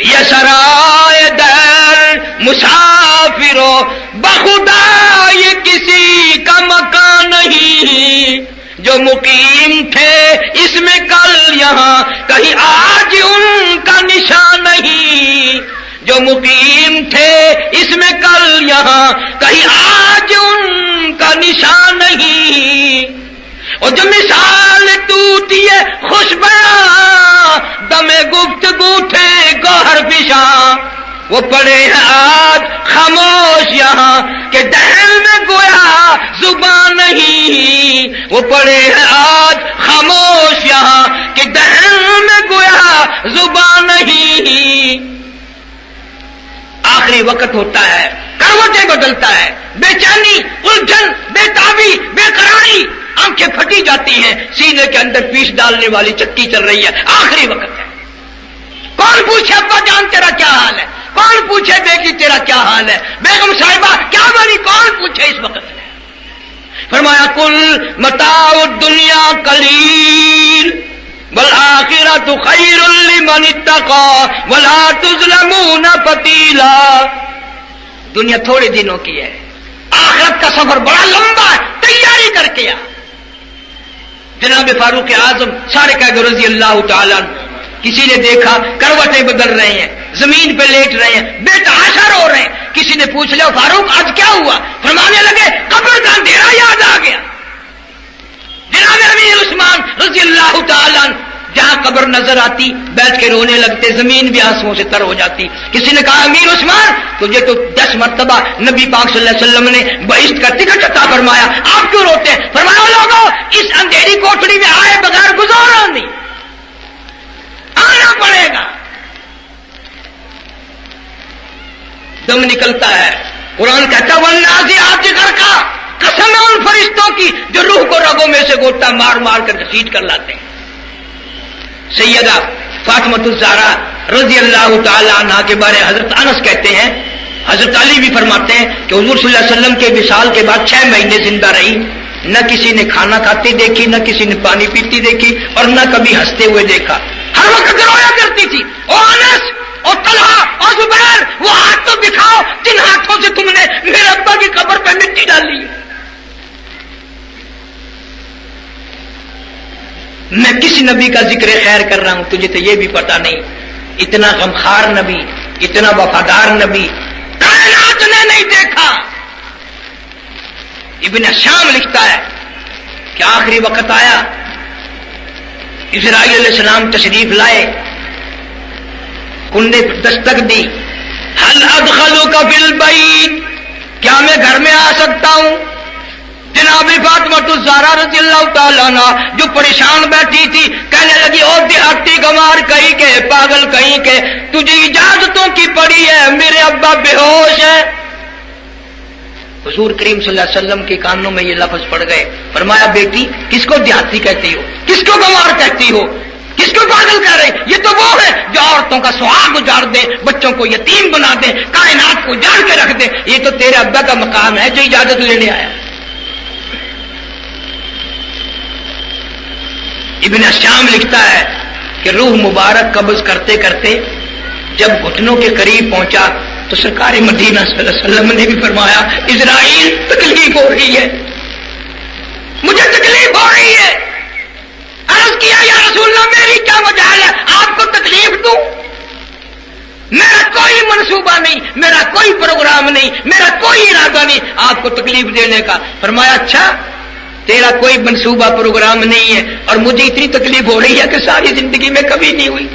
یہ سرائے در مسافرو بخدا یہ کسی کا مکان نہیں، جو مقیم تھے اس میں کل یہاں کہیں آج ان کا نشان نہیں، جو مقیم تھے اس میں کل یہاں کہیں آج ان کا نشان نہیں. اور جو مثال ٹوٹی ہے خوش بیاں دم گفتگو تھے گوہر پیشاں، وہ پڑے ہیں آج خاموش یہاں کہ دہن میں گویا زبان نہیں، وہ پڑے ہیں آج خاموش یہاں کہ دہن میں گویا زبان نہیں. آخری وقت ہوتا ہے، کروٹیں بدلتا ہے، بے چینی، الجھن، بے تابی، بے قراری، آنکھیں پھٹی جاتی ہیں، سینے کے اندر پیس ڈالنے والی چکی چل رہی ہے. آخری وقت ہے. کون پوچھے ابا جان تیرا کیا حال ہے، کون پوچھے بیٹی تیرا کیا حال ہے، بیگم صاحبہ کیا بنی، کون پوچھے اس وقت ہے. فرمایا کل متاع الدنیا قلیل والآخرۃ خیر لمن اتقى ولا تظلمون فتیلا. دنیا تھوڑے دنوں کی ہے، آخرت کا سفر بڑا لمبا ہے، تیاری کر کے آ. جناب فاروق اعظم صادق رضی اللہ تعالیٰ کسی نے دیکھا کروٹیں بدل رہے ہیں، زمین پہ لیٹ رہے ہیں، بے تحاشا رو رہے ہیں. کسی نے پوچھ لیا فاروق آج کیا ہوا؟ فرمانے لگے قبر کا اندھیرا یاد آ گیا. جناب امیر عثمان رضی اللہ تعالیٰ جہاں قبر نظر آتی بیٹھ کے رونے لگتے، زمین بھی آنسوؤں سے تر ہو جاتی. کسی نے کہا امیر عثمان تجھے تو 10 مرتبہ نبی پاک صلی اللہ علیہ وسلم نے بہشت کا ٹکٹ عطا فرمایا، آپ کیوں روتے ہیں؟ فرمایا لوگوں اس اندھیری کوٹڑی میں آئے بغیر گزارا نہیں، آنا پڑے گا. دم نکلتا ہے. قرآن کہتا والنازعات غرقا، قسم ہے ان فرشتوں کی جو روح کو رگوں میں سے گوٹا مار مار کر گھسیٹ کر لاتے ہیں۔ سیدہ فاطمۃ الزہرا رضی اللہ تعالی عنہا کے بارے حضرت انس کہتے ہیں، حضرت علی بھی فرماتے ہیں کہ حضور صلی اللہ علیہ وسلم کے وصال کے بعد 6 مہینے زندہ رہی، نہ کسی نے کھانا کھاتی دیکھی، نہ کسی نے پانی پیتی دیکھی، اور نہ کبھی ہنستے ہوئے دیکھا، ہر وقت رویا کرتی تھی۔ او انس، او طلحہ، او زبیر، وہ ہاتھ تو دکھاؤ جن ہاتھوں سے تم نے میرے ابا کی قبر پہ مٹی ڈالی۔ میں کس نبی کا ذکر خیر کر رہا ہوں، تجھے تو یہ بھی پتا نہیں، اتنا غمخوار نبی، اتنا وفادار نبی کائنات نے نہیں دیکھا۔ ابن شام لکھتا ہے کہ آخری وقت آیا، اسرائیل علیہ السلام تشریف لائے، کنڈے دستک دی، حل ادخلوک فی البیت، کیا میں گھر میں آ سکتا ہوں؟ جناب فاطمۃ الزہرا رضی اللہ تعالیٰ عنہ جو پریشان بیٹھی تھی کہنے لگی، او دیہاتی گمار کہیں کے، پاگل کہیں کے، تجھے اجازتوں کی پڑی ہے، میرے ابا بے ہوش ہے۔ حضور کریم صلی اللہ علیہ وسلم کے کانوں میں یہ لفظ پڑ گئے، فرمایا بیٹی کس کو دیہاتی کہتی ہو، کس کو گمار کہتی ہو، کس کو پاگل کہہ رہے؟ یہ تو وہ ہے جو عورتوں کا سہاگ اجاڑ دے، بچوں کو یتیم بنا دے، کائنات کو اجاڑ کے رکھ دے، یہ تو تیرے ابا کا مقام ہے جو اجازت لینے آیا۔ ابن شام لکھتا ہے کہ روح مبارک قبض کرتے کرتے جب گھٹنوں کے قریب پہنچا تو سرکار مدینہ صلی اللہ علیہ وسلم نے بھی فرمایا، اسرائیل تکلیف ہو رہی ہے، مجھے تکلیف ہو رہی ہے۔ عرض کیا یا رسول اللہ میری کیا مجال ہے آپ کو تکلیف دوں؟ میرا کوئی منصوبہ نہیں، میرا کوئی پروگرام نہیں، میرا کوئی ارادہ نہیں آپ کو تکلیف دینے کا۔ فرمایا اچھا تیرا کوئی منصوبہ پروگرام نہیں ہے اور مجھے اتنی تکلیف ہو رہی ہے کہ ساری زندگی میں کبھی نہیں ہوئی۔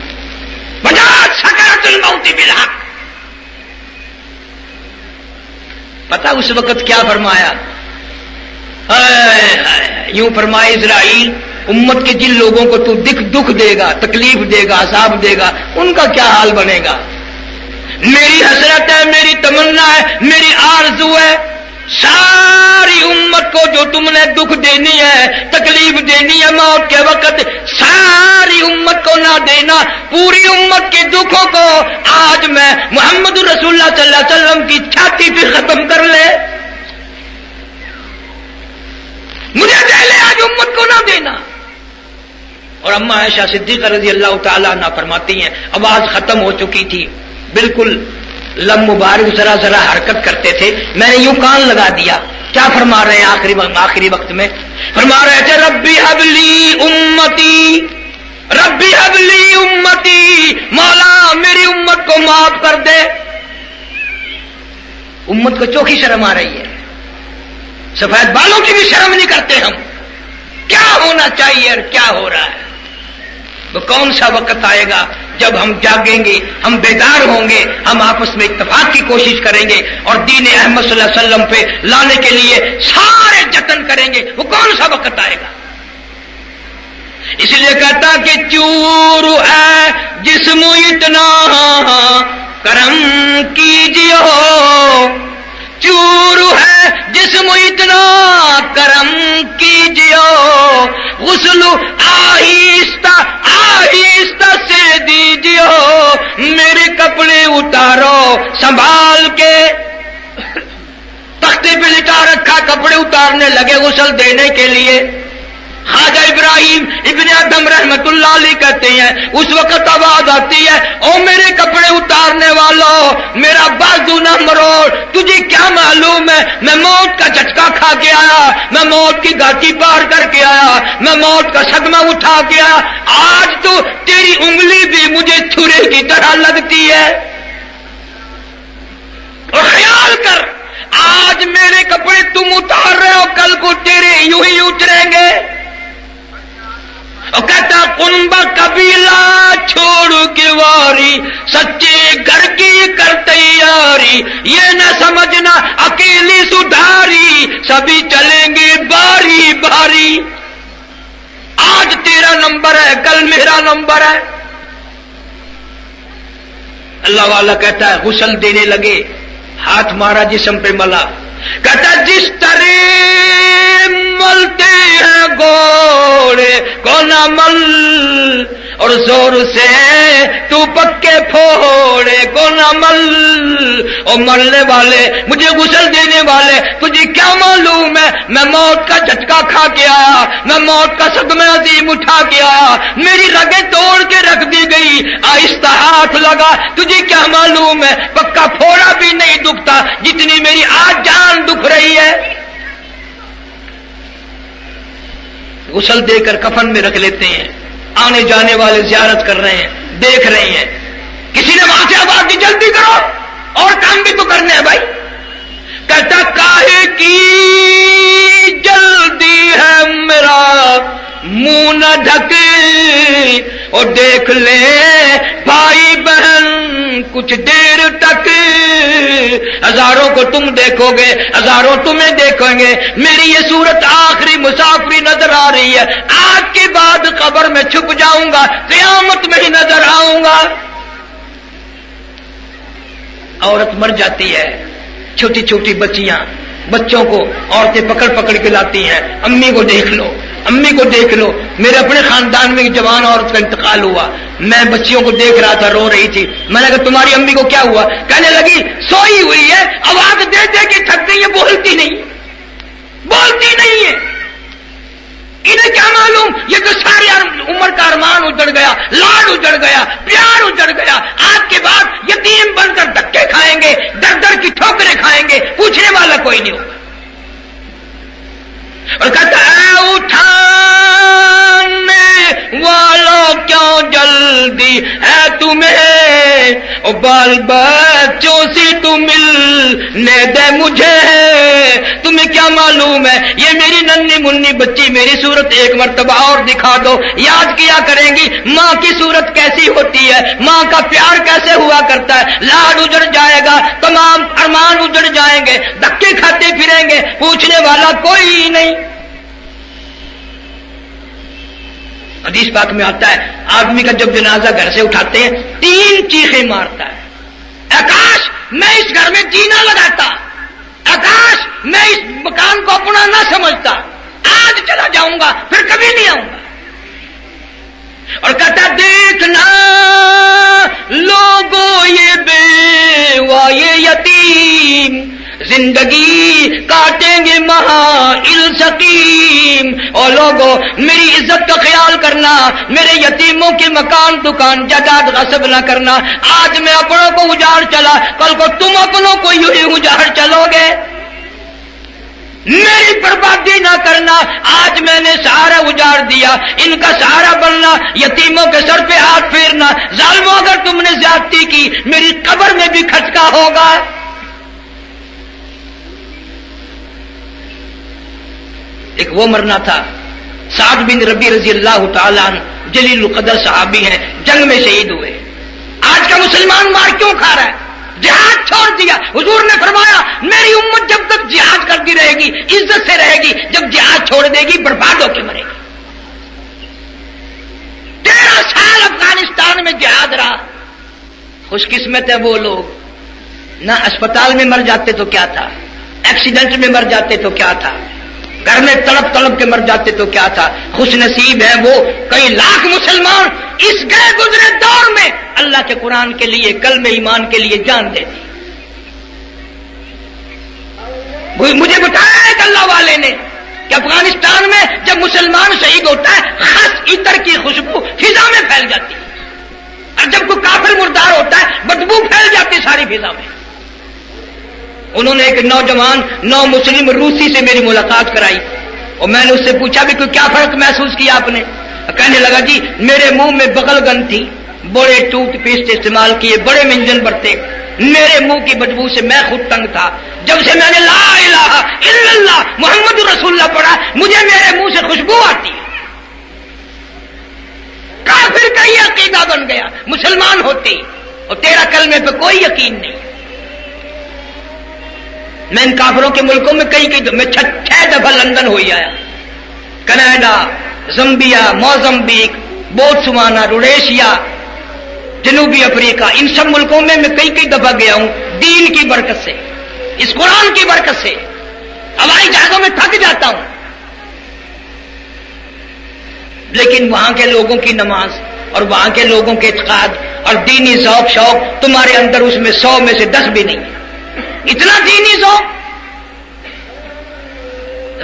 بجات سکرات الموت بالحق۔ پتا اس وقت کیا فرمایا؟ یوں فرمایا اسرائیل امت کے جن لوگوں کو تو دکھ دے گا، تکلیف دے گا، عذاب دے گا، ان کا کیا حال بنے گا؟ میری حسرت ہے، میری تمنا ہے، میری آرزو ہے، ساری امت کو جو تم نے دکھ دینی ہے، تکلیف دینی ہے موت کے وقت، ساری امت کو نہ دینا، پوری امت کے دکھوں کو آج میں محمد رسول اللہ صلی اللہ علیہ وسلم کی چھاتی پہ ختم کر لے، مجھے دے لے، آج امت کو نہ دینا۔ اور اماں عائشہ صدیقہ رضی اللہ تعالیٰ عنہ فرماتی ہیں آواز ختم ہو چکی تھی، بالکل لم مبارک ذرا ذرا حرکت کرتے تھے، میں نے یوں کان لگا دیا، کیا فرما رہے ہیں آخری وقت میں؟ فرما رہے تھے ربی حبلی امتی، ربی حبلی امتی، مولا میری امت کو معاف کر دے۔ امت کو چوکھی شرم آ رہی ہے، سفید بالوں کی بھی شرم نہیں کرتے ہم، کیا ہونا چاہیے اور کیا ہو رہا ہے۔ وہ کون سا وقت آئے گا جب ہم جاگیں گے، ہم بیدار ہوں گے، ہم آپس میں اتفاق کی کوشش کریں گے اور دین احمد صلی اللہ علیہ وسلم پہ لانے کے لیے سارے جتن کریں گے، وہ کون سا وقت آئے گا؟ اس لیے کہتا کہ چور ہے جسم اتنا کرم کیجیے، چور ہے جسم اتنا کرم کیجیے، غسل آہستہ آہستہ سے دیجیے، میرے کپڑے اتارو سنبھال کے، تختے پہ لٹا رکھا، کپڑے اتارنے لگے غسل دینے کے لیے۔ خواجہ ابراہیم ابن ادم رحمت اللہ علیہ کہتے ہیں اس وقت آواز آتی ہے، او میرے کپڑے اتارنے والوں، میرا بازو نہ مروڑ، تجھے کیا معلوم ہے میں موت کا جھٹکا کھا کے آیا، میں موت کی گھاٹی پار کر کے آیا، میں موت کا صدمہ اٹھا کے آیا، آج تو تیری انگلی بھی مجھے چھرے کی طرح لگتی ہے۔ اور خیال کر آج میرے کپڑے تم اتار رہے ہو، کل کو تیرے یوں ہی اتریں گے۔ اور کہتا کنبا قبیلہ چھوڑ کے واری، سچے گھر کی کر تیاری، یہ نہ سمجھنا اکیلی سدھاری، سبھی چلیں گے باری باری۔ آج تیرا نمبر ہے، کل میرا نمبر ہے۔ اللہ والا کہتا ہے غسل دینے لگے، ہاتھ مارا جسم پہ ملا، کہتا جس طرح ملتے ہیں گھوڑے کو نہ مل، اور زور سے تو پکے پھوڑے کو نہ مل، اور مرنے والے مجھے غسل دینے والے تجھے کیا معلوم ہے میں موت کا جھٹکا کھا کے آیا، میں موت کا صدمہ عظیم اٹھا کے آیا، میری رگیں توڑ کے رکھ دی گئی، آہستہ ہاتھ لگا، تجھے کیا معلوم ہے پکا پھوڑا بھی نہیں دکھتا جتنی میری آج جان دکھ رہی ہے۔ غسل دے کر کفن میں رکھ لیتے ہیں، آنے جانے والے زیارت کر رہے ہیں، دیکھ رہے ہیں، کسی نے وہاں سے آواز دی جلدی کرو اور کام بھی تو کرنے ہیں بھائی۔ کہتا کاہے کی جلدی ہے میرا منہ نہ ڈھکے، اور دیکھ لے بھائی بہن کچھ دیر تک، ہزاروں کو تم دیکھو گے، ہزاروں تمہیں دیکھیں گے، میری یہ صورت آخری مسافری نظر آ رہی ہے، آج کے بعد قبر میں چھپ جاؤں گا، قیامت میں ہی نظر آؤں گا۔ عورت مر جاتی ہے، چھوٹی چھوٹی بچیاں، بچوں کو عورتیں پکڑ پکڑ کے لاتی ہیں، امی کو دیکھ لو، امی کو دیکھ لو۔ میرے اپنے خاندان میں ایک جوان عورت کا انتقال ہوا، میں بچیوں کو دیکھ رہا تھا، رو رہی تھی، میں نے کہا تمہاری امی کو کیا ہوا؟ کہنے لگی سوئی ہوئی ہے، آواز دے دے کے تھک گئی ہے، بولتی نہیں ہے۔ انہیں کیا معلوم یہ تو ساری عمر کا ارمان اجڑ گیا، لاڈ اجڑ گیا، پیار اجڑ گیا، آج کے بعد یتیم بن کر دھکے کھائیں گے، در در کی ٹھوکریں کھائیں گے، پوچھنے والا کوئی نہیں ہوگا۔ اور کہتا ہے اٹھانے والوں کیوں جلدی ہے تمہیں، اور بال بچوں سے تم ملنے دے مجھے، تمہیں کیا معلوم ہے یہ میری ننھی منی بچی، میری صورت ایک مرتبہ اور دکھا دو، یاد کیا کریں گی ماں کی صورت کیسی ہوتی ہے، ماں کا پیار کیسے ہوا کرتا ہے، لاڈ اجڑ جائے گا، تمام ارمان اجڑ جائیں گے، دھکے کھاتے پھریں گے، پوچھنے والا کوئی نہیں۔ حدیث پاک میں آتا ہے آدمی کا جب جنازہ گھر سے اٹھاتے ہیں 3 چیخیں مارتا ہے، آکاش میں اس گھر میں جینا لگاتا، آکاش میں اس مکان کو اپنا نہ سمجھتا، آج چلا جاؤں گا پھر کبھی نہیں آؤں گا۔ اور کہتا دیکھنا لوگوں یہ بیوہ یہ یتیم، زندگی کاٹیں گے محائل سقیم، اور لوگوں میری عزت کا خیال کرنا، میرے یتیموں کے مکان دکان جائیداد غصب نہ کرنا، آج میں اپنوں کو اجاڑ چلا، کل کو تم اپنوں کو یوں ہی اجاڑ چلو گے، میری بربادی نہ کرنا، آج میں نے سہارا اجاڑ دیا، ان کا سہارا بننا، یتیموں کے سر پہ ہاتھ پھیرنا، ظالموں اگر تم نے زیادتی کی میری قبر میں بھی کھٹکا ہوگا۔ ایک وہ مرنا تھا سعد بن ربیع رضی اللہ تعالیٰ عنہ، جلیل القدر صحابی ہیں، جنگ میں شہید ہوئے۔ آج کا مسلمان مار کیوں کھا رہا ہے؟ جہاد چھوڑ دیا۔ حضور نے فرمایا میری امت جب تک جہاد کرتی رہے گی عزت سے رہے گی، جب جہاد چھوڑ دے گی برباد ہو کے مرے گی۔ 13 سال افغانستان میں جہاد رہا، خوش قسمت ہے وہ لوگ، نہ اسپتال میں مر جاتے تو کیا تھا، ایکسیڈنٹ میں مر جاتے تو کیا تھا، گھر میں تڑپ تڑپ کے مر جاتے تو کیا تھا، خوش نصیب ہے وہ کئی لاکھ مسلمان اس گئے گزرے دور میں اللہ کے قرآن کے لیے، کلمہ ایمان کے لیے جان دیتے۔ مجھے بتایا ایک اللہ والے نے کہ افغانستان میں جب مسلمان شہید ہوتا ہے خس عطر کی خوشبو فضا میں پھیل جاتی ہے، اور جب کوئی کافر مردار ہوتا ہے بدبو پھیل جاتی ساری فضا میں۔ انہوں نے ایک نوجوان نو مسلم روسی سے میری ملاقات کرائی، اور میں نے اس سے پوچھا بھی کوئی کیا فرق محسوس کیا آپ نے؟ کہنے لگا جی میرے منہ میں بغل گن تھی، بڑے ٹوتھ پیسٹ استعمال کیے، بڑے منجن برتے، میرے منہ کی بدبو سے میں خود تنگ تھا، جب سے میں نے لا الہ الا اللہ محمد رسول اللہ پڑھا مجھے میرے منہ سے خوشبو آتی ہے۔ کافر کا یہ عقیدہ بن گیا، مسلمان ہوتے اور تیرا کلمے پہ کوئی یقین نہیں۔ میں ان کافروں کے ملکوں میں کئی میں 6 دفعہ لندن ہوئی آیا، کینیڈا، زمبیا، موزمبیق، بوتسوانا، روڈیشیا، جنوبی افریقہ، ان سب ملکوں میں کئی دفعہ گیا ہوں، دین کی برکت سے، اس قرآن کی برکت سے۔ ہوائی جہازوں میں تھک جاتا ہوں، لیکن وہاں کے لوگوں کی نماز اور وہاں کے لوگوں کے اعتقاد اور دینی ذوق شوق تمہارے اندر اس میں 100 میں سے 10 بھی نہیں ہے، اتنا دینی ذوق۔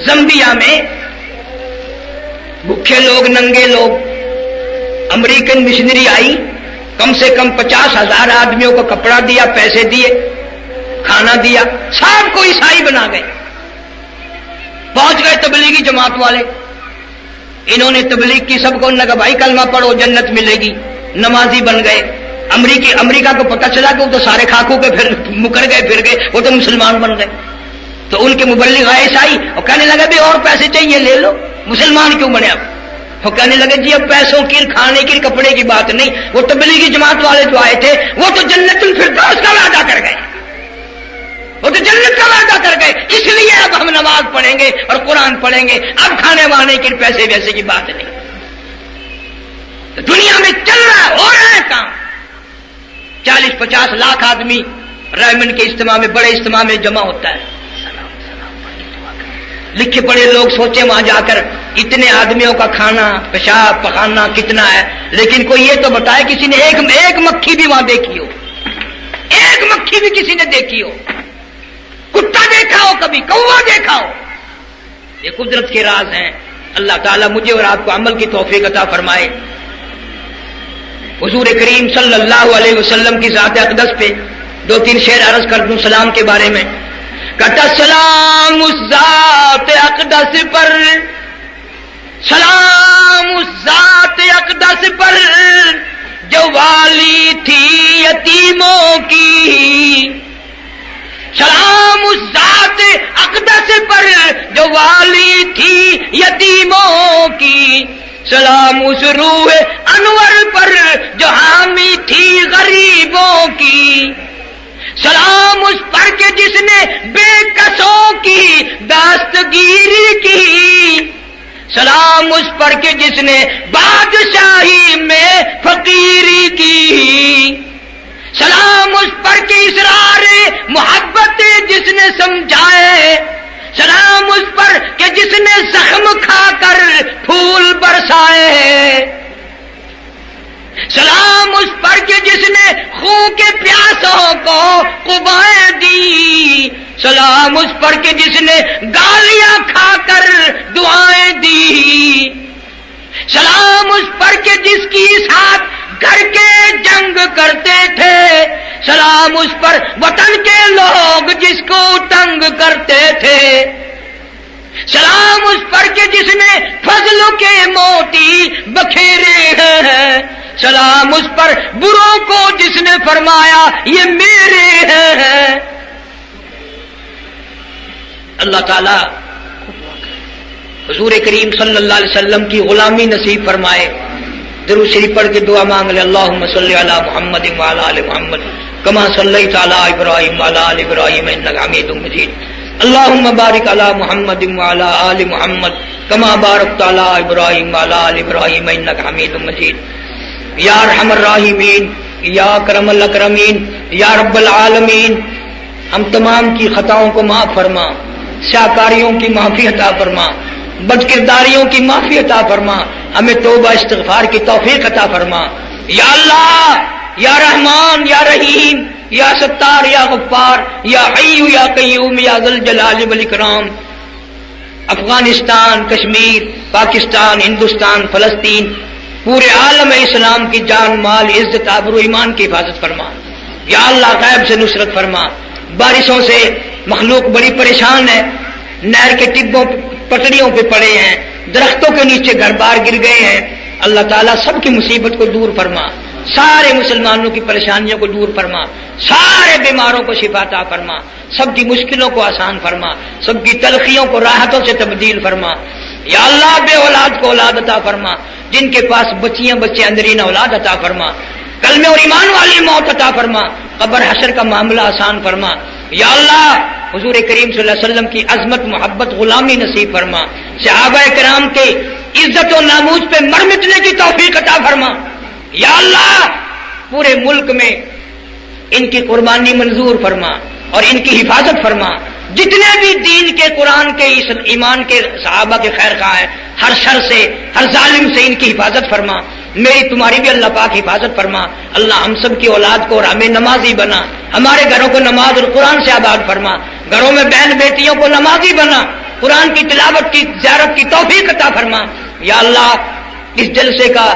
زمبیا میں بھوکے لوگ، ننگے لوگ، امریکن مشنری آئی، کم سے کم 50,000 آدمیوں کو کپڑا دیا، پیسے دیے، کھانا دیا، سب کو عیسائی بنا گئے۔ پہنچ گئے تبلیغی جماعت والے، انہوں نے تبلیغ کی، سب کو انہوں نے کہا بھائی کلمہ پڑھو جنت ملے گی، نمازی بن گئے۔ امریکہ کو پتہ چلا کہ وہ تو سارے کھاکوں کے پھر مکر گئے، پھر گئے، وہ تو مسلمان بن گئے۔ تو ان کے مبلغ آئے عیسائی اور کہنے لگے بھی اور پیسے چاہیے لے لو، مسلمان کیوں بنے آپ؟ وہ کہنے لگے جی اب پیسوں کی، کھانے کی، کپڑے کی بات نہیں، وہ تبلیغی جماعت والے جو آئے تھے وہ تو جنت الفردوس کا وعدہ کر گئے، وہ تو جنت کا وعدہ کر گئے، اس لیے اب ہم نماز پڑھیں گے اور قرآن پڑھیں گے، اب کھانے وانے کی پیسے ویسے کی بات نہیں۔ تو دنیا میں چل رہا ہے، ہو رہا ہے کام۔ 40-50 لاکھ آدمی رحمن کے اجتماع میں، بڑے اجتماع میں جمع ہوتا ہے، لکھے پڑھے لوگ سوچے وہاں جا کر اتنے آدمیوں کا کھانا پیشاب پخانا کتنا ہے، لیکن کوئی یہ تو بتائے کسی نے ایک مکھی بھی وہاں دیکھی ہو، ایک مکھی بھی کسی نے دیکھی ہو، کتا دیکھا ہو، کبھی کوا دیکھا ہو؟ یہ قدرت کے راز ہیں۔ اللہ تعالیٰ مجھے اور آپ کو عمل کی توفیق عطا فرمائے۔ حضور کریم صلی اللہ علیہ وسلم کی ذات اقدس پہ 2-3 شعر عرض کر دوں سلام کے بارے میں۔ کہتا سلام اس ذات اقدس پر، سلام اس ذات اقدس پر جو والی تھی یتیموں کی، سلام اس ذات اقدس پر جو والی تھی یتیموں کی، سلام اس روح انور پر جو حامی تھی غریبوں کی، سلام اس پر کہ جس نے بے کسوں کی دستگیری کی، سلام اس پر کہ جس نے بادشاہی میں فقیری کی، سلام اس پر کہ اسرار محبت جس نے سمجھائے، سلام اس پر کہ جس نے زخم کھا کر پھول برسائے، سلام اس پر کہ جس نے خون کے پیاسوں کو قبائیں دی، سلام اس پر کہ جس نے گالیاں کھا کر دعائیں دی، سلام اس پر کہ جس کی ساتھ گھر کے جنگ کرتے تھے، سلام اس پر وطن کے لوگ جس کو تنگ کرتے تھے، سلام اس پر کہ جس نے فضل کے موتی بکھیرے ہیں، سلام اس پر بروں کو جس نے فرمایا یہ میرے ہیں۔ اللہ تعالی حضور کریم صلی اللہ علیہ وسلم کی غلامی نصیب فرمائے۔ درود شریف پڑھ کے دعا مانگ لے، اللہم صلی علی محمد وعلی آل محمد کما صلیت علی ابراہیم وعلی آل ابراہیم انک حمید مجید، اللہم بارک علی محمد وعلی آل محمد کما بارکت علی ابراہیم وعلی آل ابراہیم انک حمید مجید۔ یا ارحم الراحمین، یا اکرم الاکرمین، یا رب العالمین، ہم تمام کی خطاؤں کو معاف فرما، سیاکاریوں کی معافی عطا فرما، بد کرداریوں کی معافی عطا فرما، ہمیں توبہ استغفار کی توفیق عطا فرما۔ یا اللہ، یا رحمان، یا رحیم، یا ستار، یا غفار، یا حی یا قیوم، یا ذل جلال والاکرام، افغانستان، کشمیر، پاکستان، ہندوستان، فلسطین، پورے عالم اسلام کی جان مال عزت آبرو ایمان کی حفاظت فرما۔ یا اللہ غیب سے نصرت فرما۔ بارشوں سے مخلوق بڑی پریشان ہے، نہر کے ٹبوں پٹڑیوں پہ پڑے ہیں، درختوں کے نیچے گھر بار گر گئے ہیں، اللہ تعالیٰ سب کی مصیبت کو دور فرما، سارے مسلمانوں کی پریشانیوں کو دور فرما، سارے بیماروں کو شفا عطا فرما، سب کی مشکلوں کو آسان فرما، سب کی تلخیوں کو راحتوں سے تبدیل فرما۔ یا اللہ بے اولاد کو اولاد عطا فرما، جن کے پاس بچیاں بچے اندرین اولاد عطا فرما، کلمے اور ایمان والی موت عطا فرما، قبر حشر کا معاملہ آسان فرما۔ یا اللہ حضور کریم صلی اللہ علیہ وسلم کی عظمت محبت غلامی نصیب فرما، صحابہ کرام کے عزت و ناموس پہ مر مٹنے کی توفیق عطا فرما۔ یا اللہ پورے ملک میں ان کی قربانی منظور فرما اور ان کی حفاظت فرما، جتنے بھی دین کے قرآن کے ایمان کے صحابہ کے خیر خواہ ہیں ہر شر سے ہر ظالم سے ان کی حفاظت فرما، میری تمہاری بھی اللہ پاک حفاظت فرما۔ اللہ ہم سب کی اولاد کو اور ہمیں نمازی بنا، ہمارے گھروں کو نماز اور قرآن سے آباد فرما، گھروں میں بہن بیٹیوں کو نمازی بنا، قرآن کی تلاوت کی زیارت کی توفیق عطا فرما۔ یا اللہ اس جلسے کا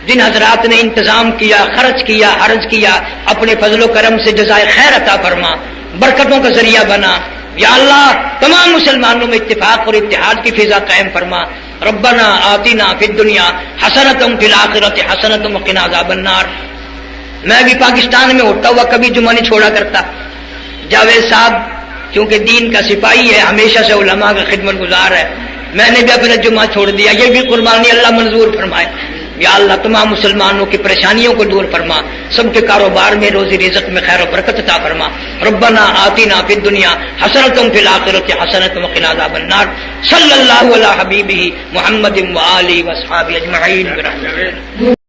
جن حضرات نے انتظام کیا، خرچ کیا، حرج کیا، اپنے فضل و کرم سے جزائے خیر عطا فرما، برکتوں کا ذریعہ بنا۔ یا اللہ تمام مسلمانوں میں اتفاق اور اتحاد کی فضا قائم فرما۔ ربنا آتنا فی الدنیا حسنۃ فی الآخرۃ حسنۃ وقنا عذاب النار۔ میں بھی پاکستان میں ہوتا ہوا کبھی جمعہ نہیں چھوڑا کرتا۔ جاوید صاحب کیونکہ دین کا سپاہی ہے، ہمیشہ سے علماء کا خدمت گزار ہے، میں نے بھی اپنا جمعہ چھوڑ دیا، یہ بھی قربانی اللہ منظور فرمائے۔ یا اللہ تمام مسلمانوں کی پریشانیوں کو دور فرما، سب کے کاروبار میں روزی رزق میں خیر و برکت عطا فرما۔ ربنا آتنا فی الدنیا حسنۃ فی الآخرۃ حسنۃ وقنا عذاب النار۔ صلی اللہ علی حبیبہ محمد وآلہ وصحبہ اجمعین برحمتہ۔